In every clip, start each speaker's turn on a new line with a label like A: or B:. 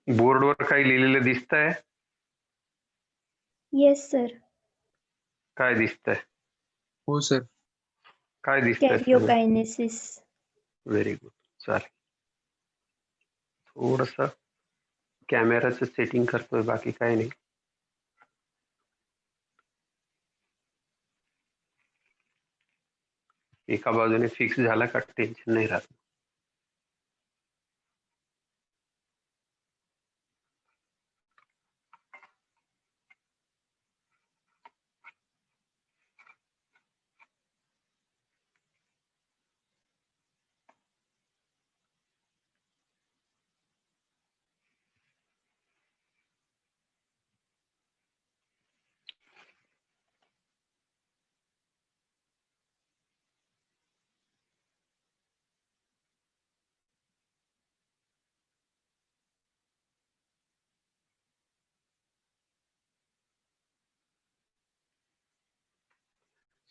A: बोर्डवर काही लिहिलेलं दिसतंय?
B: Yes sir.
A: काय दिसतंय?
C: हो सर.
A: काय दिसतंय?
B: कॅरिओकायनेसिस.
A: Very good. चालेल. थोडंसं कॅमेराचं सेटिंग करतोय, बाकी काही नाही. एका बाजूने फिक्स झाला का टेन्शन नाही राहत.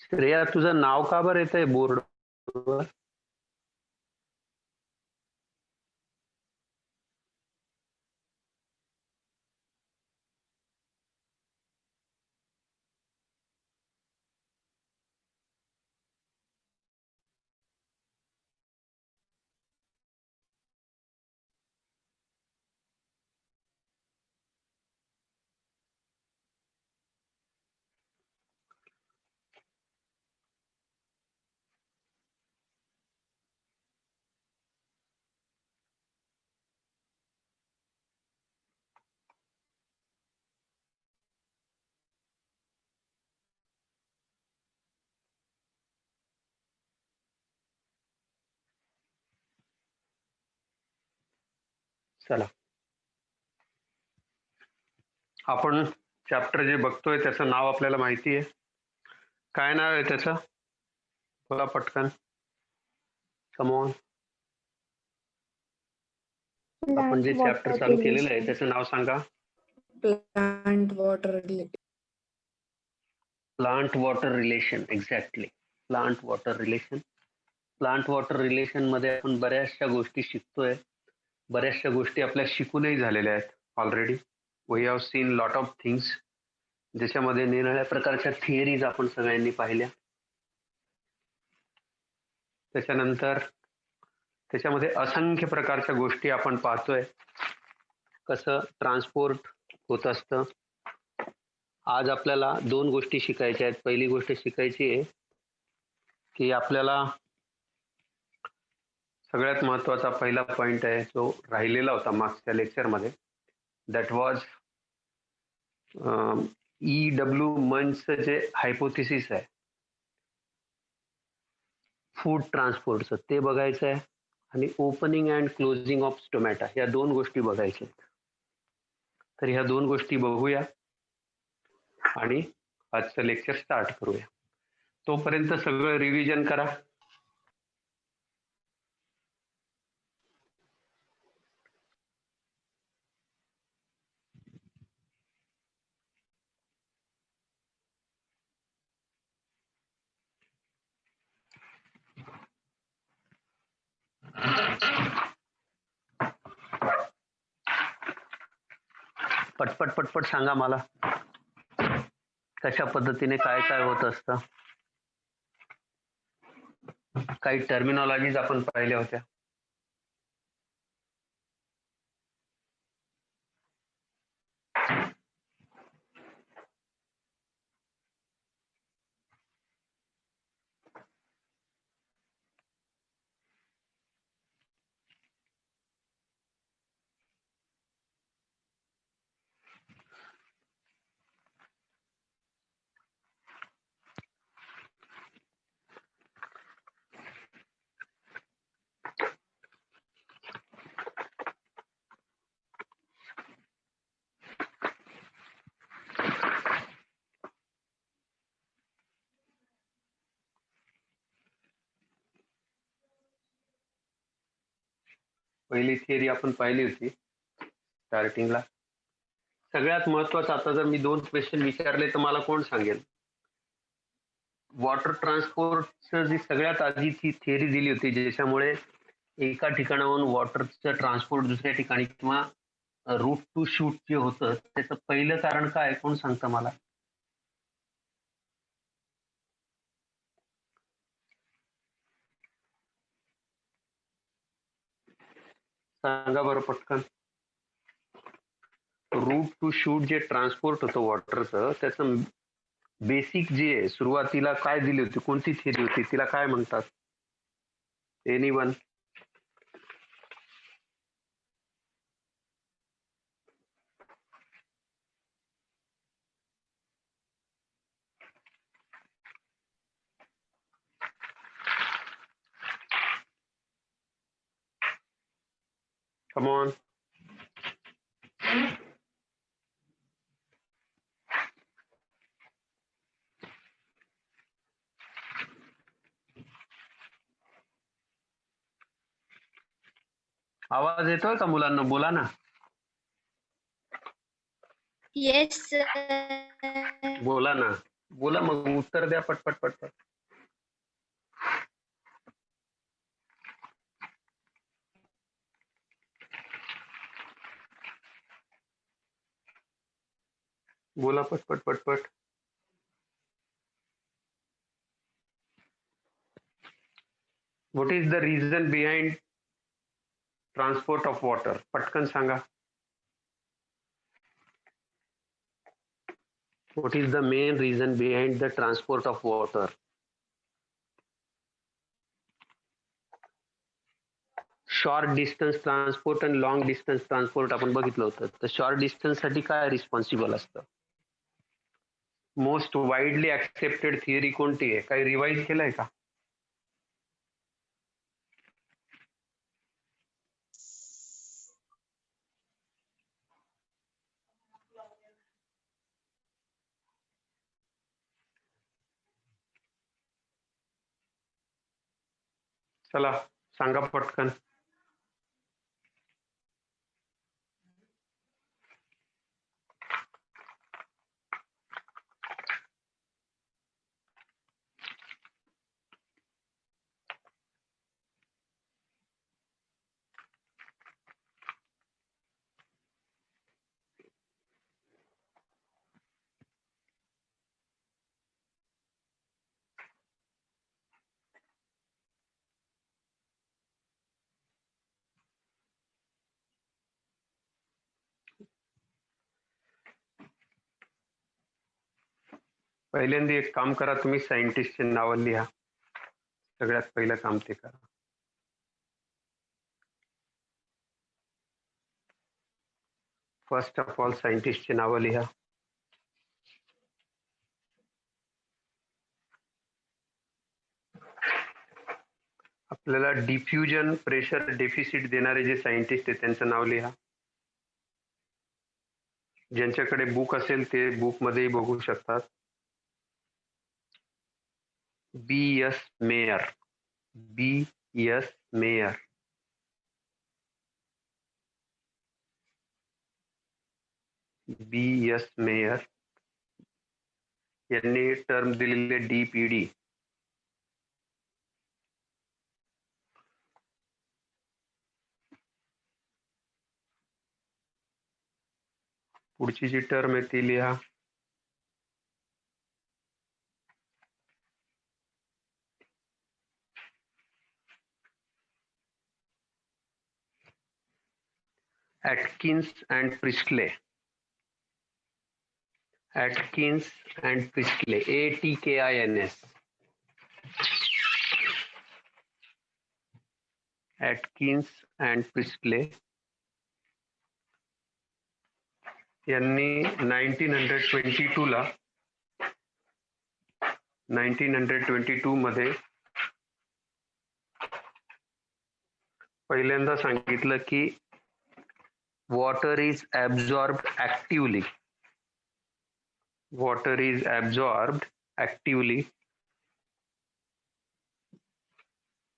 A: श्रेया, तुझं नाव का बरं येतंय बोर्डवर? चला, आपण चॅप्टर जे बघतोय त्याचं नाव आपल्याला माहिती आहे. काय नाव आहे त्याचं? बोला पटकन. कमॉन. आपण जे चॅप्टर चालू केलेलं आहे त्याचं नाव सांगा.
D: Plant water relation.
A: Plant water relation. Exactly, plant water relation. Plant water relation मध्ये आपण बऱ्याचशा गोष्टी शिकतोय. बऱ्याचशा गोष्टी आपल्या शिकूनही झालेल्या आहेत already. We have seen lot of things, ज्याच्यामध्ये निरनिराळ्या प्रकारच्या थिअरीज आपण सगळ्यांनी पाहिल्या. त्याच्यानंतर त्याच्यामध्ये असंख्य प्रकारच्या गोष्टी आपण पाहतोय, कसं ट्रान्सपोर्ट होत असतं. आज आपल्याला दोन गोष्टी शिकायच्या आहेत. पहिली गोष्ट शिकायची आहे की आपल्याला सगळ्यात महत्वाचा पहिला पॉइंट आहे जो राहिलेला होता मागच्या लेक्चरमध्ये, दॅट वॉज EW मंचचं जे हायपोथिसिस आहे फूड ट्रान्सपोर्टचं, ते बघायचं आहे. आणि opening and closing of stomata, या दोन गोष्टी बघायच्या आहेत. तर ह्या दोन गोष्टी बघूया आणि आजचं लेक्चर स्टार्ट करूया. तोपर्यंत सगळं रिव्हिजन करा. पटपट पटपट सांगा मला, कशा पद्धतीने काय काय होत असतं. काही टर्मिनॉलॉजीज आपण पाहिल्या होत्या. पहिली थिअरी आपण पाहिली होती स्टार्टिंगला. सगळ्यात महत्वाचं, आता जर मी दोन क्वेश्चन विचारले तर मला कोण सांगेल? वॉटर ट्रान्सपोर्टचं जी सगळ्यात आधी ती थिअरी दिली होती, ज्याच्यामुळे एका ठिकाणाहून वॉटरचं ट्रान्सपोर्ट दुसऱ्या ठिकाणी किंवा रूट टू शूट जे होतं त्याचं पहिलं कारण काय कोण सांगतं मला? सांगा बरं पटकन. रूट टू शूट जे ट्रान्सपोर्ट होतं वॉटरचं त्याचं बेसिक जे आहे सुरुवातीला काय दिली होती, कोणती थिअरी होती, तिला काय म्हणतात? एनीवन? Come on. आवाज येतोय का मुलांना? बोला ना.
B: Yes sir.
A: बोला ना. बोला मग उत्तर द्या पटपट पटपट. बोला पटपट पटपट. What is the reason behind transport of water? पटकन सांगा. What is the main reason behind the transport of water? Short distance transport आणि लॉंग डिस्टन्स ट्रान्सपोर्ट आपण बघितलं होतं. तर शॉर्ट डिस्टन्स साठी काय रिस्पॉन्सिबल असतं? मोस्ट वाईडली ऍक्सेप्टेड थिअरी कोणती आहे? काही रिवाइज केलंय का? चला सांगा पटकन. पहिल्यांदा एक काम करा, तुम्ही सायंटिस्टची नावं लिहा. सगळ्यात पहिलं काम ते करा. फर्स्ट ऑफ ऑल सायंटिस्टची नावं लिहा. आपल्याला डिफ्युजन प्रेशर डेफिसिट देणारे जे सायंटिस्ट आहेत त्यांचं नाव लिहा. ज्यांच्याकडे बुक असेल ते बुक मध्येही बघू शकतात. B.S. Mayor. B.S. Mayor. B.S. Mayor यांनी टर्म दिलेले DPD. पुढची जी टर्म आहे ती लिहा. Atkins and Priestley. Atkins and Priestley. ATKINS. Atkins and Priestley यांनी 1922 मध्ये पहिल्यांदा सांगितलं की water is absorbed actively. Water is absorbed actively.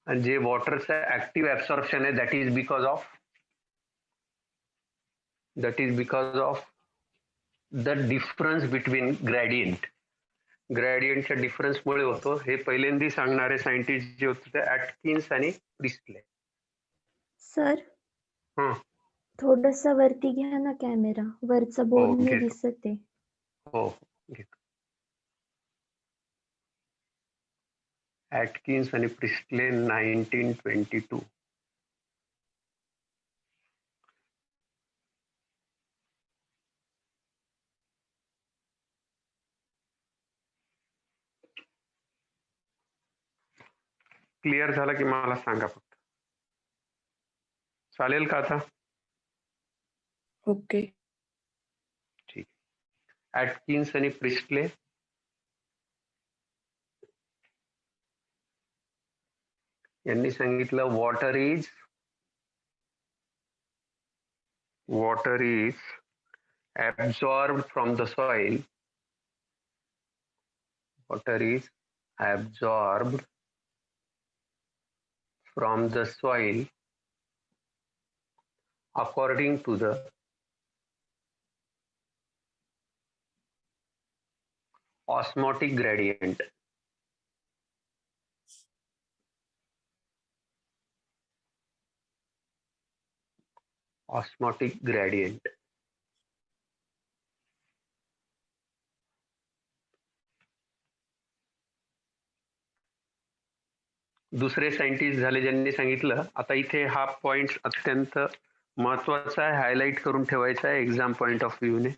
A: आणि जे वॉटरचं ऍक्टिव्ह ऍब्सॉर्प्शन आहे that is because of the difference between gradient. ग्रॅडियंटच्या डिफरन्समुळे होतो. हे पहिल्यांदा सांगणारे सायंटिस्ट जे होते ते ऍटकिन्स आणि प्रिस्टले.
B: सर
A: हं
C: थोडंसं वरती घ्या ना कॅमेरा, वरचा बोर्ड नाही
A: घेतो.
C: दिसत आहे.
A: हो घेतो. ॲटकिन्स आणि प्रिस्टले 1922. क्लिअर झालं की मला सांगा फक्त. चालेल का आता?
D: ओके.
A: ठीक. ॲटकिन्स आणि प्रिस्टले यांनी सांगितलं water is absorbed from the soil. Water is absorbed from the soil according to the osmotic gradient. Osmotic gradient. दुसरे सायंटिस्ट झाले ज्यांनी सांगितलं, आता इथे हा पॉइंट अत्यंत महत्वाचा आहे, हायलाइट करून ठेवायचा आहे एक्झाम पॉइंट ऑफ व्ह्यूने.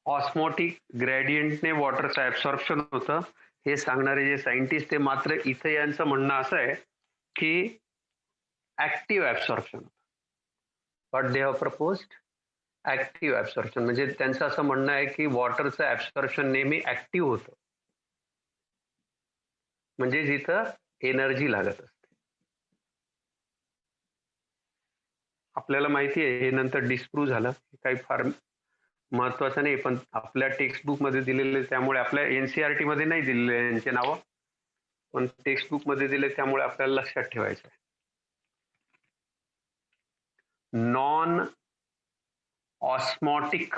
A: ऑस्मोटिक ग्रेडियंटने वॉटरचं ऍब्सॉर्प्शन होतं हे सांगणारे जे सायंटिस्ट ते मात्र इथे यांचं म्हणणं असं आहे की active absorption. What they have proposed? Active absorption. म्हणजे त्यांचं असं म्हणणं आहे की वॉटरचं ऍब्सॉर्प्शन नेहमी ऍक्टिव्ह होतं, म्हणजे जिथं एनर्जी लागत असते. आपल्याला माहिती आहे हे नंतर डिस्प्रूव्ह झालं, काही फार महत्वाचं नाही, पण आपल्या टेक्स्टबुक मध्ये दिलेले त्यामुळे, आपल्या एनसीईआरटी मध्ये नाही दिलेले यांचे नावं, पण टेक्स्टबुक मध्ये दिले त्यामुळे आपल्याला लक्षात ठेवायचं आहे. नॉन ऑस्मॉटिक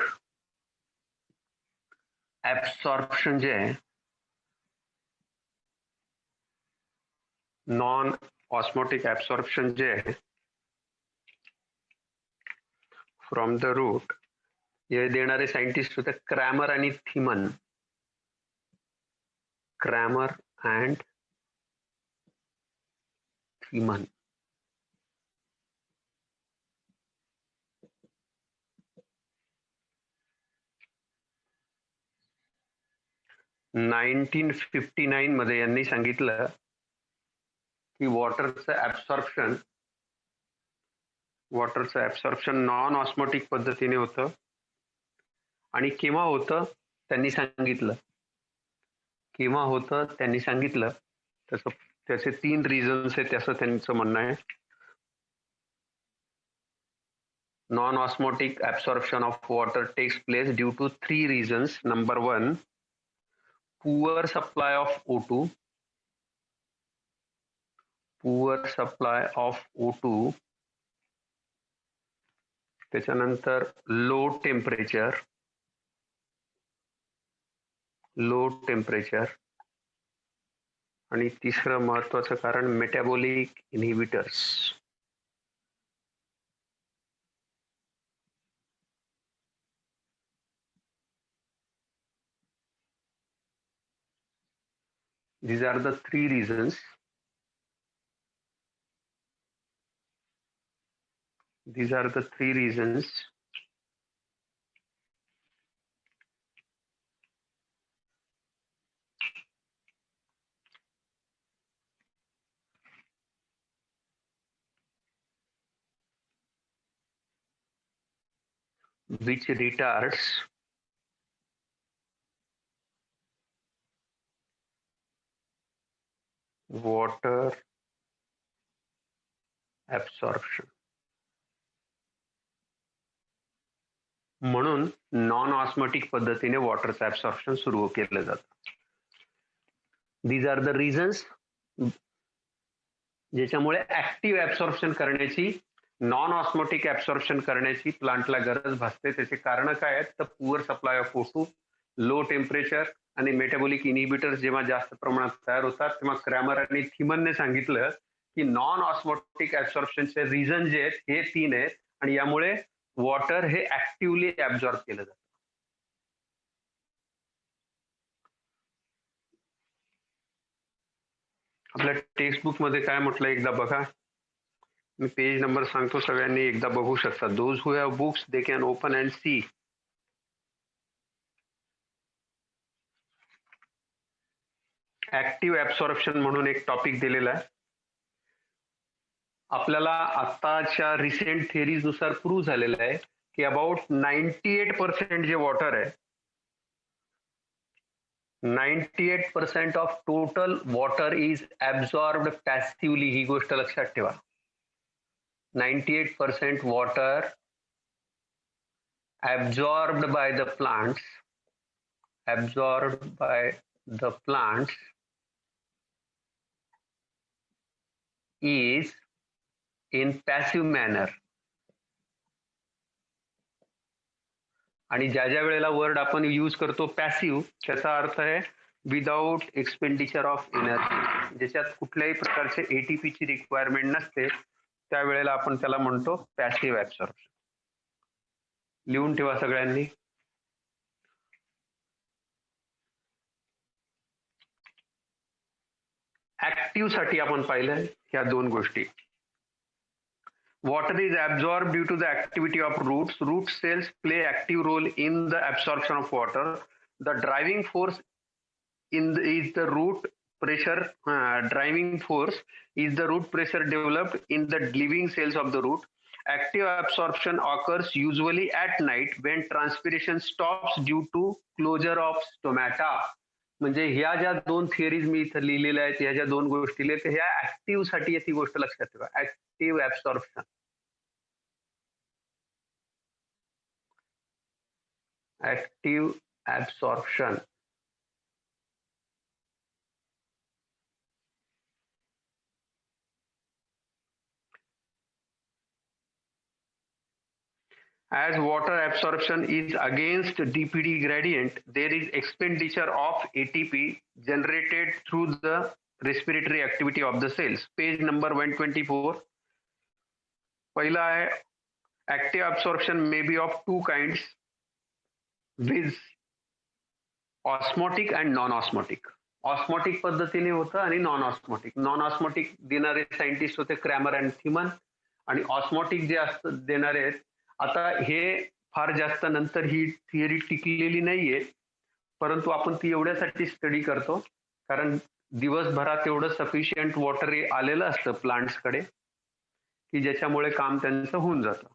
A: ऍब्सॉर्प्शन जे आहे, नॉन ऑस्मोटिक ऍब्सॉर्प्शन जे आहे फ्रॉम द रूट, हे देणारे सायंटिस्ट होते क्रॅमर आणि थिमन. Cramer and थिमन. (1959) मध्ये यांनी सांगितलं की वॉटरचं ऍब्सॉर्प्शन नॉन ऑस्मोटिक पद्धतीने होतं. आणि केव्हा होतं त्यांनी सांगितलं, त्याचे 3 रिझन्स आहेत असं त्यांचं म्हणणं आहे. Non osmotic absorption of water takes place due to 3 reasons. Number 1, poor supply of O2. त्याच्यानंतर लो टेम्परेचर आणि तिसरं महत्वाचं कारण metabolic inhibitors. These are the 3 reasons. Which retards water absorption. म्हणून नॉन ऑस्मोटिक पद्धतीने वॉटरचं ऍब्सॉर्प्शन सुरू केलं जातं. दीज आर द रिझन्स ज्याच्यामुळे ऍक्टिव्ह ऍब्सॉर्प्शन करण्याची, नॉन ऑस्मोटिक ऍब्सॉर्प्शन करण्याची प्लांटला गरज भासते. त्याचे कारण काय आहेत तर poor supply of O2, low temperature आणि मेटाबॉलिक इनिबिटर्स जेव्हा जास्त प्रमाणात तयार होतात तेव्हा क्रॅमर आणि थिमनने सांगितलं की नॉन ऑस्मोटिक ऍब्सॉर्प्शनचे रिझन जे आहेत हे 3 आहेत आणि यामुळे वॉटर हे ऍक्टिव्हली ऍब्झॉर्ब केलं जातं. आपल्या टेक्स्ट बुक मध्ये काय म्हटलं एकदा बघा. मी पेज नंबर सांगतो, सगळ्यांनी एकदा बघू शकता. Those who have books they can open and see. Active absorption म्हणून एक टॉपिक दिलेला आहे. आपल्याला आताच्या रिसेंट थिअरीज नुसार प्रूव्ह झालेलं आहे की अबाउट 98% जे वॉटर आहे, 98% of total water is absorbed passively. ही गोष्ट लक्षात ठेवा. 98% water absorbed by the plants is in passive manner. आणि ज्या ज्या वेळेला वर्ड आपण यूज करतो पॅसिव्ह, त्याचा अर्थ आहे विदाउट एक्सपेंडिचर ऑफ एनर्जी. ज्याच्यात कुठल्याही प्रकारचे एटीपी ची रिक्वायरमेंट नसते त्यावेळेला आपण त्याला म्हणतो पॅसिव्ह ऍब्सॉर्प्शन. लिहून ठेवा सगळ्यांनी. ऍक्टिव्ह साठी आपण पाहिलं ह्या दोन गोष्टी. Water is absorbed due to the activity of roots. Root cells play active role in the absorption of water. The driving force is the root pressure. Driving force is the root pressure developed in the living cells of the root. Active absorption occurs usually at night when transpiration stops due to closure of stomata. म्हणजे ह्या ज्या दोन theories मी इथं लिहिलेल्या आहेत, ह्या ज्या दोन गोष्टी लिहिल्या ह्या ऍक्टिव्ह साठी ती गोष्ट लक्षात ठेवा. Active absorption. Active absorption. As water absorption is against DPD gradient, there is expenditure of ATP generated through the respiratory activity of the cells. Page number 124. पहिला आहे active absorption may be of two kinds, with osmotic and non osmotic. Osmotic पद्धतीने होतं आणि non osmotic. Non osmotic देणारे scientist होते Cramer and थिमन, आणि osmotic जे असतं देणारे आहेत. आता हे फार जास्त नंतर ही थिअरी टिकलेली नाहीये, परंतु आपण ती एवढ्यासाठी स्टडी करतो कारण दिवसभरात एवढं सफिशियंट वॉटर आलेलं असतं प्लांट्सकडे की ज्याच्यामुळे काम त्यांचं होऊन जातं.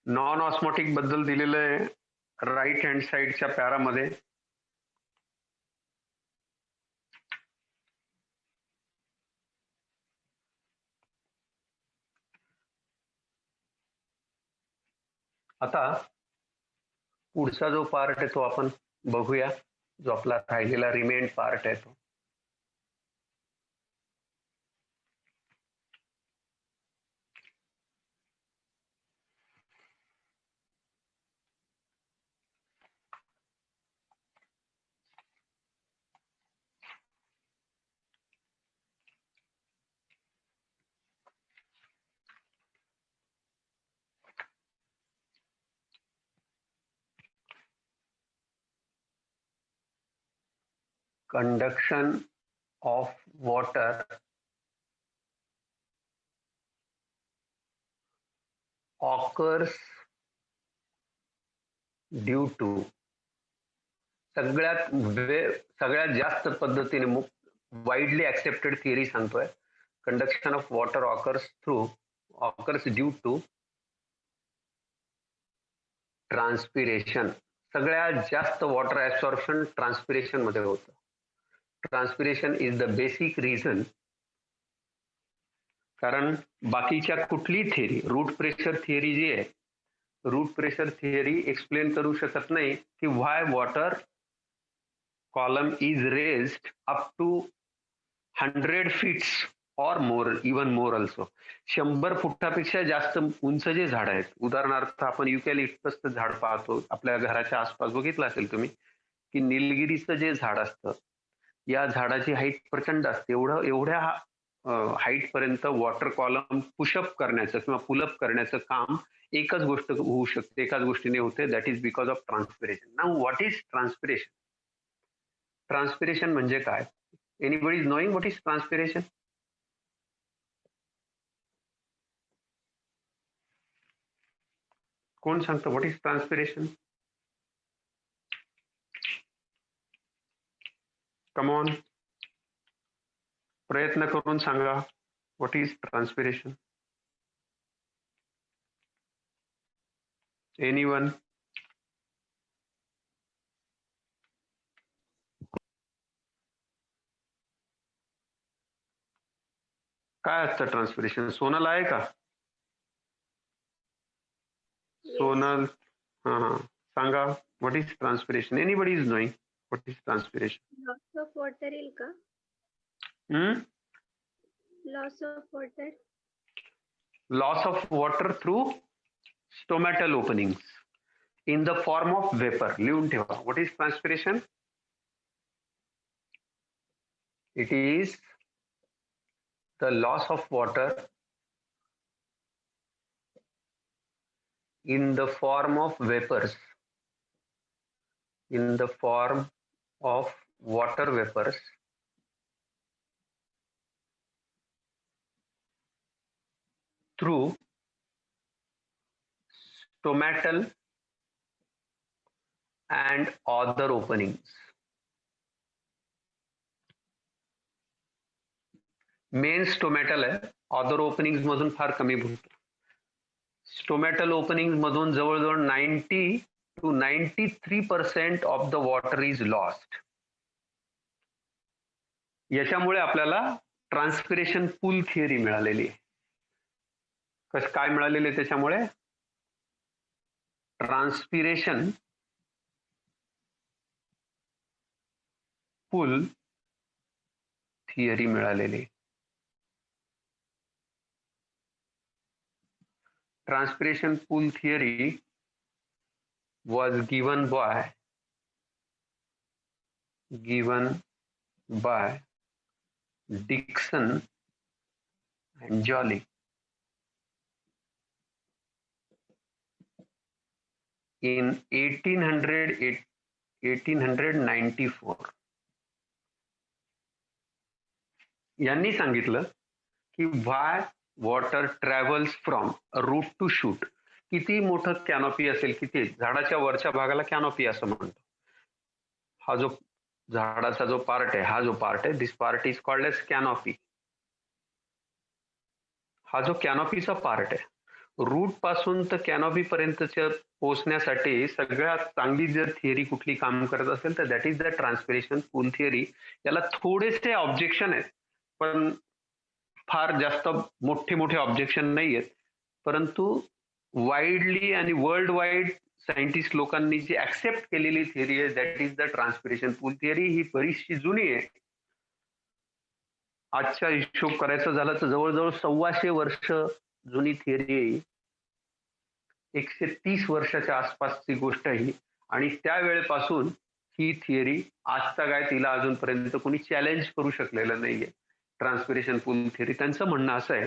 A: नॉन ऑस्मोटिक बद्दल दिलेलं आहे राईट हँड साइडच्या पॅरामध्ये. आता पुढचा जो पार्ट आहे तो आपण बघूया, जो आपला राहिलेला रिमेन पार्ट आहे तो. Conduction of water occurs due to सगळ्यात जास्त पद्धतीने वाइडली ऍक्सेप्टेड थिअरी सांगतोय. Conduction of water occurs due to transpiration. सगळ्यात जास्त वॉटर ऍब्सॉर्प्शन ट्रान्सपिरेशन मध्ये होतं. Transpiration is the basic reason. कारण बाकीच्या कुठली थिअरी, रूट प्रेशर थिअरी जी आहे, रूट प्रेशर थिअरी एक्सप्लेन करू शकत नाही की why water column is raised up to 100 feets or more, even more also. 100 फुटापेक्षा जास्त उंच जे झाड आहेत, उदाहरणार्थ आपण युकॅलिप्टसचं झाड पाहतो आपल्या घराच्या आसपास, बघितलं असेल तुम्ही की निलगिरीचं जे झाड असतं, या झाडाची हाईट प्रचंड असते. एवढ्या हाईट पर्यंत वॉटर कॉलम पुशअप करण्याचं किंवा पुलअप करण्याचं काम एकच गोष्ट होऊ शकते, एकाच गोष्टीने होते, that is because of transpiration. Now what is transpiration? Transpiration म्हणजे काय? Anybody is knowing what is transpiration? कोण सांगतं what is transpiration? Come on, प्रयत्न करून सांगा व्हॉट इज ट्रान्सपिरेशन. एनीवन? काय असतं ट्रान्सपिरेशन? सोनल आहे का? सोनल, हा सांगा what is transpiration. Anybody is knowing what is transpiration?
B: Loss of water येईल का? Loss of water.
A: Loss of water through stomatal openings in the form of vapour. लिहून ठेवा. What is transpiration? It is the loss of water in the form of vapors, in the form of water vapors through stomatal and other openings. Main stomatal आहे, other opening मधून फार कमी होतो. Stomatal opening मधून जवळजवळ 90 to 93% of the water is lost. याच्यामुळे आपल्याला transpiration pull theory मिळालेली आहे. काय मिळालेले त्याच्यामुळे? ट्रान्सपिरेशन पूल थिअरी मिळालेली. Transpiration pool theory was given by Dickson and Joly in 1894. यांनी सांगितलं की why water travels from root to shoot. किती मोठं कॅनॉपी असेल, किती झाडाच्या वरच्या भागाला कॅनॉपी असं म्हणतो. हा जो झाडाचा जो पार्ट आहे, हा जो पार्ट आहे, this part is called as canopy. हा जो कॅनॉपीचा पार्ट आहे, रूट पासून तर कॅनॉपी पर्यंतच्या पोहोचण्यासाठी सगळ्यात चांगली जर थिअरी कुठली काम करत असेल तर that is the transpiration pull theory. याला थोडेसे ऑब्जेक्शन आहेत, पण फार जास्त मोठे ऑब्जेक्शन नाही आहेत, परंतु वाईडली आणि वर्ल्ड वाईड सायंटिस्ट लोकांनी जी ऍक्सेप्ट केलेली थिअरी आहे that is the transpiration pull theory. ही बरीचशी जुनी आहे. आजच्या हिशोब करायचं झालं तर जवळजवळ 125 वर्ष जुनी थिअरी आहे. 130 वर्षाच्या आसपासची गोष्ट आहे आणि त्यावेळेपासून ही थिअरी आजचा काय तिला अजूनपर्यंत कोणी चॅलेंज करू शकलेलं नाहीये. ट्रान्सपिरेशन पूल थिअरी त्यांचं म्हणणं असं आहे,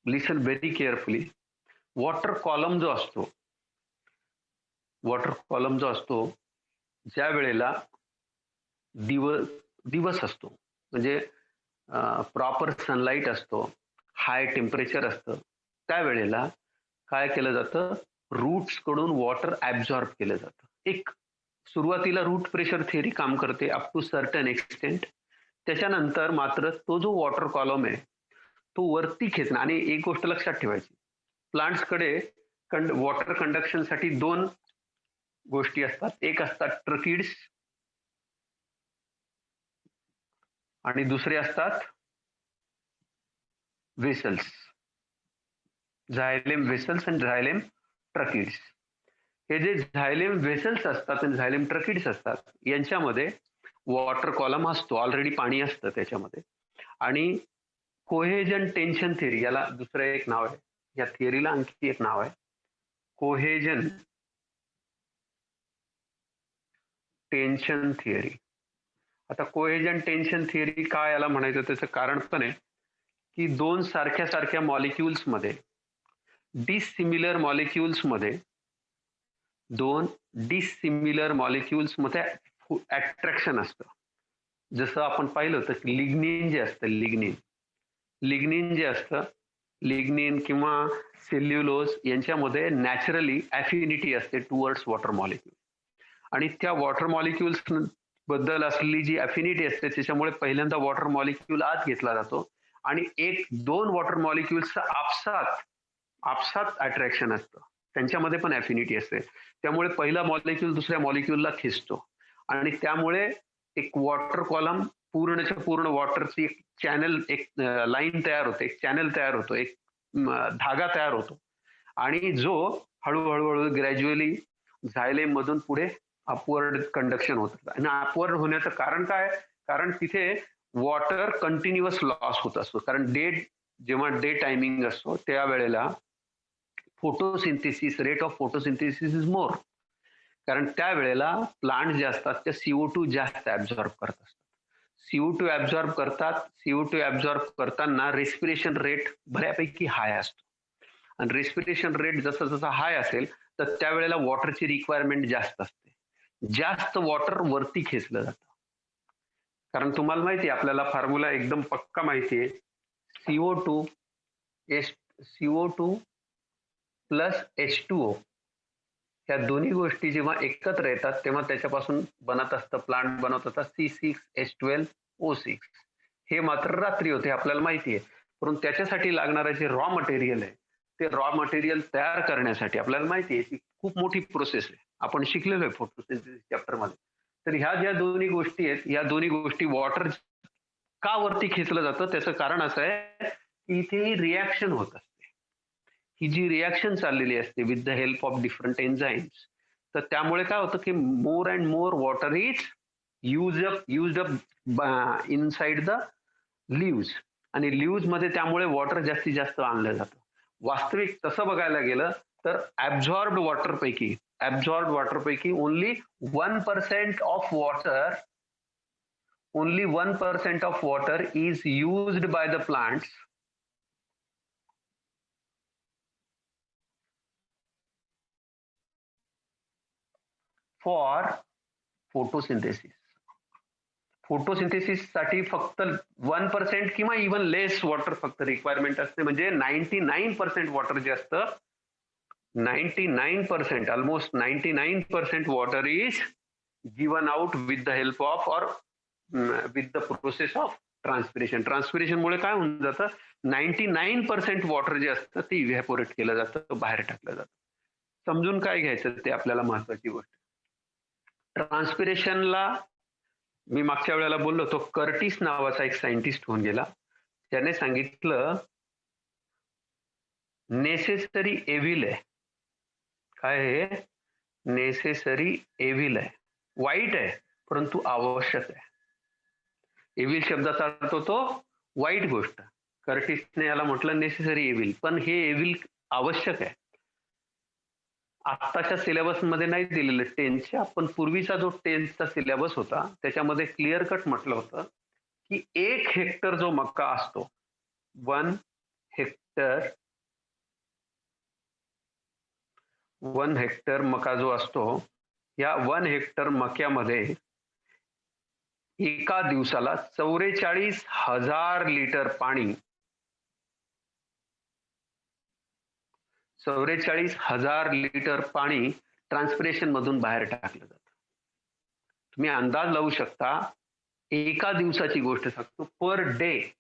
A: लिसन व्हेरी केअरफुली. वॉटर कॉलम जो असतो ज्या वेळेला दिवस असतो, म्हणजे प्रॉपर सनलाईट असतो, हाय टेम्परेचर असतं, त्यावेळेला काय केलं जातं, रूट्स कडून वॉटर ऍब्झॉर्ब केलं जातं. एक सुरुवातीला रूट प्रेशर थिअरी काम करते अप टू सर्टन एक्सटेंट. त्याच्यानंतर मात्र तो जो वॉटर कॉलम आहे तो वरती खेचणं. आणि एक गोष्ट लक्षात ठेवायची, प्लांट्सकडे वॉटर कंडक्शन साठी 2 गोष्टी असतात. एक असतात ट्रकिड्स आणि दुसरे असतात वेसल्स. झायलेम वेसल्स आणि झायलेम ट्रकिड्स. हे जे झायलेम वेसल्स असतात आणि झायलेम ट्रकिड्स असतात यांच्यामध्ये वॉटर कॉलम असतो, ऑलरेडी पाणी असतं त्याच्यामध्ये. आणि कोहेजन टेन्शन थिअरी, याला दुसरं एक नाव आहे, या थिअरीला आणखी एक नाव आहे कोहेजन टेन्शन थिअरी. आता कोहेजन टेन्शन थिअरी काय याला म्हणायचं, त्याचं कारण पण आहे की दोन सारख्या मॉलिक्युल्स मध्ये, डिसिमिलर मॉलिक्युल्स मध्ये, दोन डिसिमिलर मॉलिक्युल्स मध्ये अट्रॅक्शन असतं. जसं आपण पाहिलं होतं की लिग्निन जे असतं, लिग्निन जे असतं, लिग्निन किंवा सेल्युलोज यांच्यामध्ये नॅचरली ॲफिनिटी असते टुवर्ड्स वॉटर मॉलिक्यूल. आणि त्या वॉटर मॉलिक्युल्स बद्दल असलेली जी ॲफिनिटी असते त्याच्यामुळे पहिल्यांदा वॉटर मॉलिक्यूल आत घेतला जातो आणि एक दोन वॉटर मॉलिक्युल्सचं आपसात अट्रॅक्शन असतं, त्यांच्यामध्ये पण ॲफिनिटी असते. त्यामुळे पहिला मॉलिक्यूल दुसऱ्या मॉलिक्यूलला खेचतो आणि त्यामुळे एक वॉटर कॉलम पूर्णच्या पूर्ण वॉटरची एक चॅनल, एक लाईन तयार होते, एक चॅनल तयार होतो, एक धागा तयार होतो आणि जो हळूहळू ग्रॅज्युअली झायलेम मधून पुढे अपवर्ड कंडक्शन होतं. आणि अपवर्ड होण्याचं कारण काय? कारण तिथे वॉटर कंटिन्युअस लॉस होत असतो. कारण जेव्हा डे टायमिंग असतो त्यावेळेला photosynthesis, rate of photosynthesis is more. कारण त्यावेळेला प्लांट जे असतात ते CO2 जास्त ऍब्झॉर्ब करत असतात. CO2 ऍब्झॉर्ब करतात. CO2 ऍब्झॉर्ब करताना रेस्पिरेशन रेट बऱ्यापैकी हाय असतो आणि रेस्पिरेशन रेट जसं हाय असेल तर त्यावेळेला वॉटरची रिक्वायरमेंट जास्त असते. जास्त वॉटर वरती खेचलं जातं. कारण तुम्हाला माहिती आहे, आपल्याला फॉर्म्युला एकदम पक्का माहिती आहे, CO2 प्लस H2O ह्या दोन्ही गोष्टी जेव्हा एकत्र येतात तेव्हा त्याच्यापासून बनत असतं, प्लांट बनवत असतात C6H12O6. हे मात्र रात्री होते आपल्याला माहिती आहे. परंतु त्याच्यासाठी लागणारं जे रॉ मटेरियल आहे ते रॉ मटेरियल तयार करण्यासाठी आपल्याला माहिती आहे की खूप मोठी प्रोसेस आहे, आपण शिकलेलो आहे फोटोसिंथेसिस चॅप्टर मध्ये. तर ह्या ज्या दोन्ही गोष्टी आहेत, या दोन्ही गोष्टी वॉटर का वरती खेचलं जातं त्याचं कारण असं आहे की इथे रिॲक्शन होत असते. ही जी रिॲक्शन चाललेली असते with the help of different enzymes, तर त्यामुळे काय होतं की more and more water is used up inside the leaves आणि लिव्ज मध्ये त्यामुळे वॉटर जास्तीत जास्त आणलं जातं. वास्तविक तसं बघायला गेलं तर ऍब्झॉर्ब्ड वॉटर पैकी only 1% of water is used by the plants for photosynthesis. Photosynthesis साठी फक्त 1% किंवा इवन लेस वॉटर फक्त रिक्वायरमेंट असते. म्हणजे 99% वॉटर जे असतं, 99%, almost 99% water is given out with the help of or with the process of transpiration. ट्रान्सपिरेशनमुळे काय होऊन जातं, 99% वॉटर जे असतं ते इव्हॅपोरेट केलं जातं, बाहेर टाकलं जातं. समजून काय घ्यायचं ते आपल्याला महत्वाची गोष्ट. ट्रान्सपिरेशनला मी मागच्या वेळेला बोललो होतो, कर्टिस नावाचा एक सायंटिस्ट होऊन गेला, त्याने सांगितलं नेसेसरी एव्हिल आहे. काय आहे? नेसेसरी एव्हिल आहे, वाईट आहे परंतु आवश्यक आहे. एव्हिल शब्दाचा अर्थ होतो वाईट गोष्ट. कर्टिसने याला म्हटलं नेसेसरी एव्हिल, पण हे एव्हिल आवश्यक आहे. आत्ताच्या सिलेबस मध्ये नाही दिलेलं टेन्सच्या, पण पूर्वीचा जो टेन्सचा सिलेबस होता त्याच्यामध्ये क्लिअर कट म्हटलं होतं की 1 हेक्टर जो मका असतो, 1 हेक्टर मका जो असतो, या 1 हेक्टर मक्यामध्ये एका दिवसाला 44,000 लिटर पाणी, 44,000 लिटर पाणी ट्रान्सपिरेशन मधून बाहेर टाकलं जातं. तुम्ही अंदाज लावू शकता, एका दिवसाची गोष्ट सांगतो, पर डे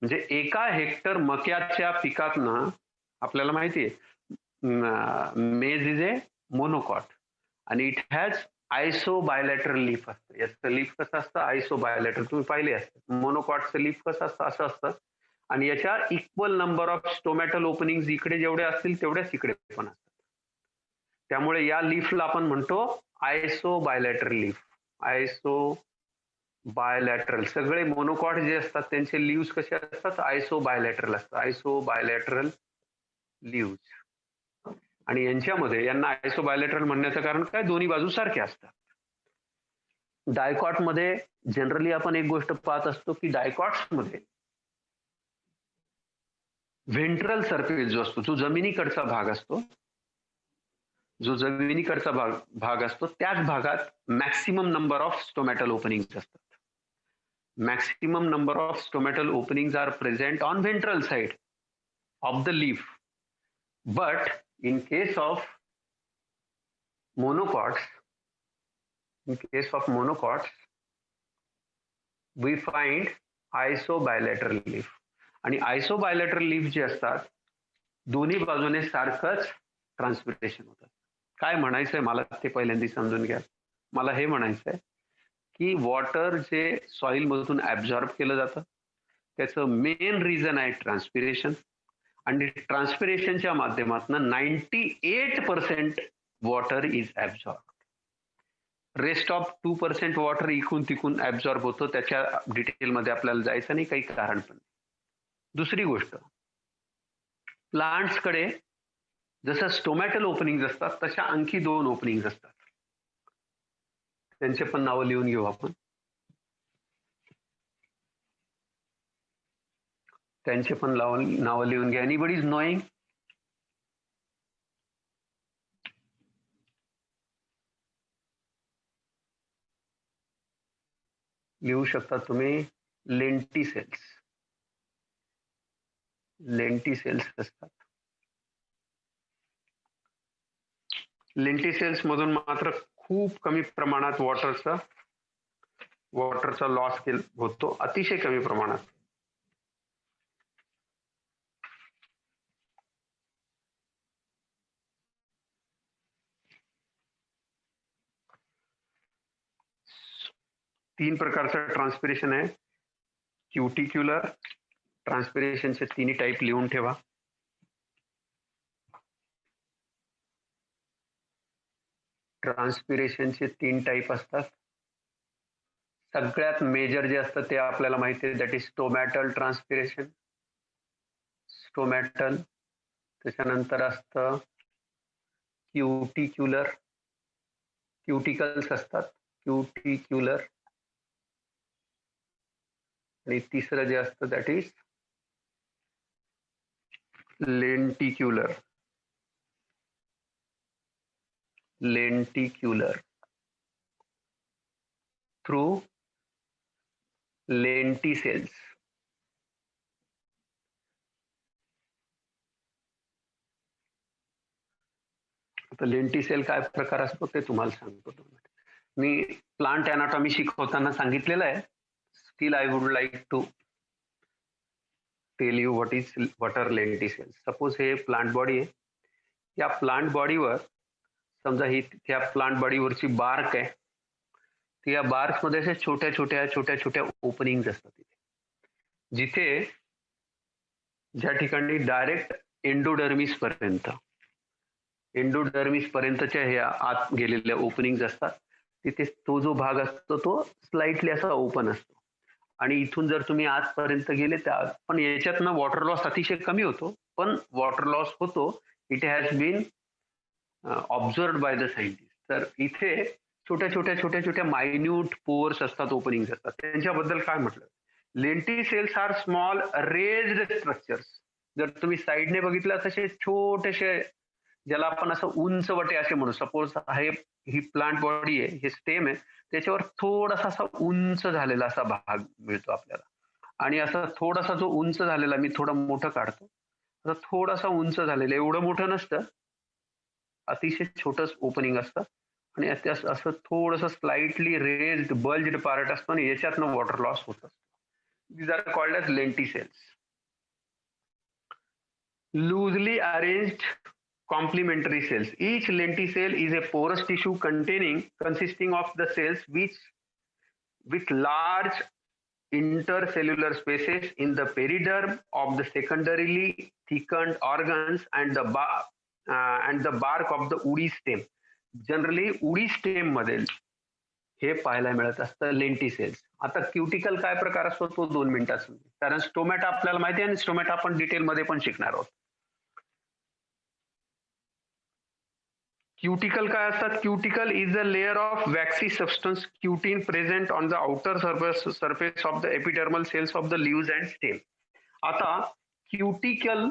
A: म्हणजे एका हेक्टर मक्याच्या पिकातनं आपल्याला माहिती आहे मेज इज ए मोनोकॉट आणि इट हॅज आयसो बायलॅटरल लीफ असतं. याचं लीफ कसं असतं? आयसो बायलॅटरल. तुम्ही पाहिले असतं मोनोकॉटचं लीफ कसं असतं? असं असतं. आणि याच्या equal number of stomatal opening इकडे जेवढे असतील तेवढ्याच इकडे पण असतात. त्यामुळे या लीफला आपण म्हणतो आयसो बायलॅटरल लीफ. आयसो बायलॅटरल. सगळे मोनोकॉट जे असतात त्यांचे लिव्स कसे असतात? आयसो बायलॅटरल असतात. आयसो बायलॅटरल लिव्स. आणि यांच्यामध्ये यांना आयसो बायलॅटरल म्हणण्याचं कारण काय? दोन्ही बाजू सारख्या असतात. डायकॉट मध्ये जनरली आपण एक गोष्ट पाहत असतो की डायकॉट्स मध्ये व्हेंट्रल सरफेस जो असतो, जो जमिनीकडचा भाग असतो, जो जमिनीकडचा भाग असतो, त्याच भागात maximum number of stomatal openings असतात. Maximum number of stomatal openings are present on ventral side of the leaf. But in case of monocots, we find isobilateral leaf. आणि isobilateral leaf जे असतात दोन्ही बाजूने सारखंच ट्रान्सपिरेशन होतं. काय म्हणायचंय मला ते पहिल्यांदा समजून घ्या. मला हे म्हणायचंय की वॉटर जे सॉइल मधून ऍब्झॉर्ब केलं जातं त्याचं मेन रिझन आहे ट्रान्सपिरेशन. आणि ट्रान्सपिरेशनच्या माध्यमातून 98% water is absorb. Rest of 2% water इकून तिकून ऍब्झॉर्ब होतो. त्याच्या डिटेलमध्ये आपल्याला जायचं नाही, काही कारण पण. दुसरी गोष्ट, प्लांट्सकडे जसं स्टोमॅटल ओपनिंग असतात तशा आणखी 2 ओपनिंग असतात. त्यांचे पण नावं लिहून घेऊ आपण. त्यांचे पण नावं लिहून घ्या. Anybody is knowing? लिहू शकता तुम्ही. लेंटिसेल्स. लेंटिसेल्स असतात. लेंटिसेल्स मधून मात्र खूप कमी प्रमाणात वॉटरचा लॉस होतो, अतिशय कमी प्रमाणात. तीन प्रकारचं ट्रान्सपिरेशन आहे. क्युटिक्युलर ट्रान्सपिरेशनचे तिन्ही टाईप लिहून ठेवा. ट्रान्सपिरेशनचे 3 टाईप असतात. सगळ्यात मेजर जे असतं ते आपल्याला माहिती आहे, that is stomatal transpiration. Stomatal. त्याच्यानंतर असतं क्युटिक्युलर. क्युटिकल्स असतात, क्युटिक्युलर. आणि तिसरं जे असतं that is lenticular. Lenticular through lenticels. आता लेंटिसेल काय प्रकार असतो ते तुम्हाला सांगतो. मी प्लांट अनाटॉमी शिकवताना सांगितलेलं आहे. Still I would like to tell you what are lenticels. Suppose हे प्लांट बॉडी आहे. या प्लांट बॉडीवर समजा ही त्या प्लांट बॉडीवरची बार्क आहे. या बार्क मध्ये असे छोट्या छोट्या ओपनिंग असतात. जिथे ज्या ठिकाणी डायरेक्ट एंडोडर्मिस पर्यंतच्या ह्या आत गेलेल्या ओपनिंग असतात. तिथे तो जो भाग असतो तो स्लाइटली असा ओपन असतो. आणि इथून जर तुम्ही आतपर्यंत गेले तर पण याच्यातनं वॉटर लॉस अतिशय कमी होतो, पण वॉटर लॉस होतो. It has been observed by the scientist. तर इथे छोट्या मायन्यूट पोअर्स असतात, ओपनिंग असतात. त्यांच्याबद्दल काय म्हटलं? Lenticels are small raised structures. जर तुम्ही साईडने बघितलं तसे छोटेसे, ज्याला आपण असं उंचवटे असे म्हणू. सपोज ही प्लांट बॉडी आहे, हे स्टेम आहे, त्याच्यावर थोडासा असा उंच झालेला असा भाग मिळतो आपल्याला. आणि असा थोडासा जो उंच झालेला, मी थोडा मोठं काढतो, असं थोडासा उंच झालेला, एवढं मोठं नसतं, अतिशय छोटंच ओपनिंग असतं. आणि असं थोडंसं स्लाइटली रेज्ड बल्ज्ड पार्ट असतो आणि याच्यातनं वॉटर लॉस होत असतो. These are called as lenticels. Loosely arranged complementary cells. Each lenticell is a porous tissue consisting of the cells with large intercellular spaces in the periderm of the secondarily thickened organs and the bark of the woody stem. Generally woody stem मध्ये हे पाहायला मिळत असतं lenticels. आता cuticle काय प्रकार असतो तो 2 मिनिटात समजेल, कारण स्टोमॅटा आपल्याला माहिती आहे आणि स्टोमॅटा आपण डिटेलमध्ये पण शिकणार आहोत. क्युटिकल काय असतात? Cuticle is a layer of waxy substance cutin present on the outer surface of the epidermal cells of the leaves and stem. आता क्युटिकल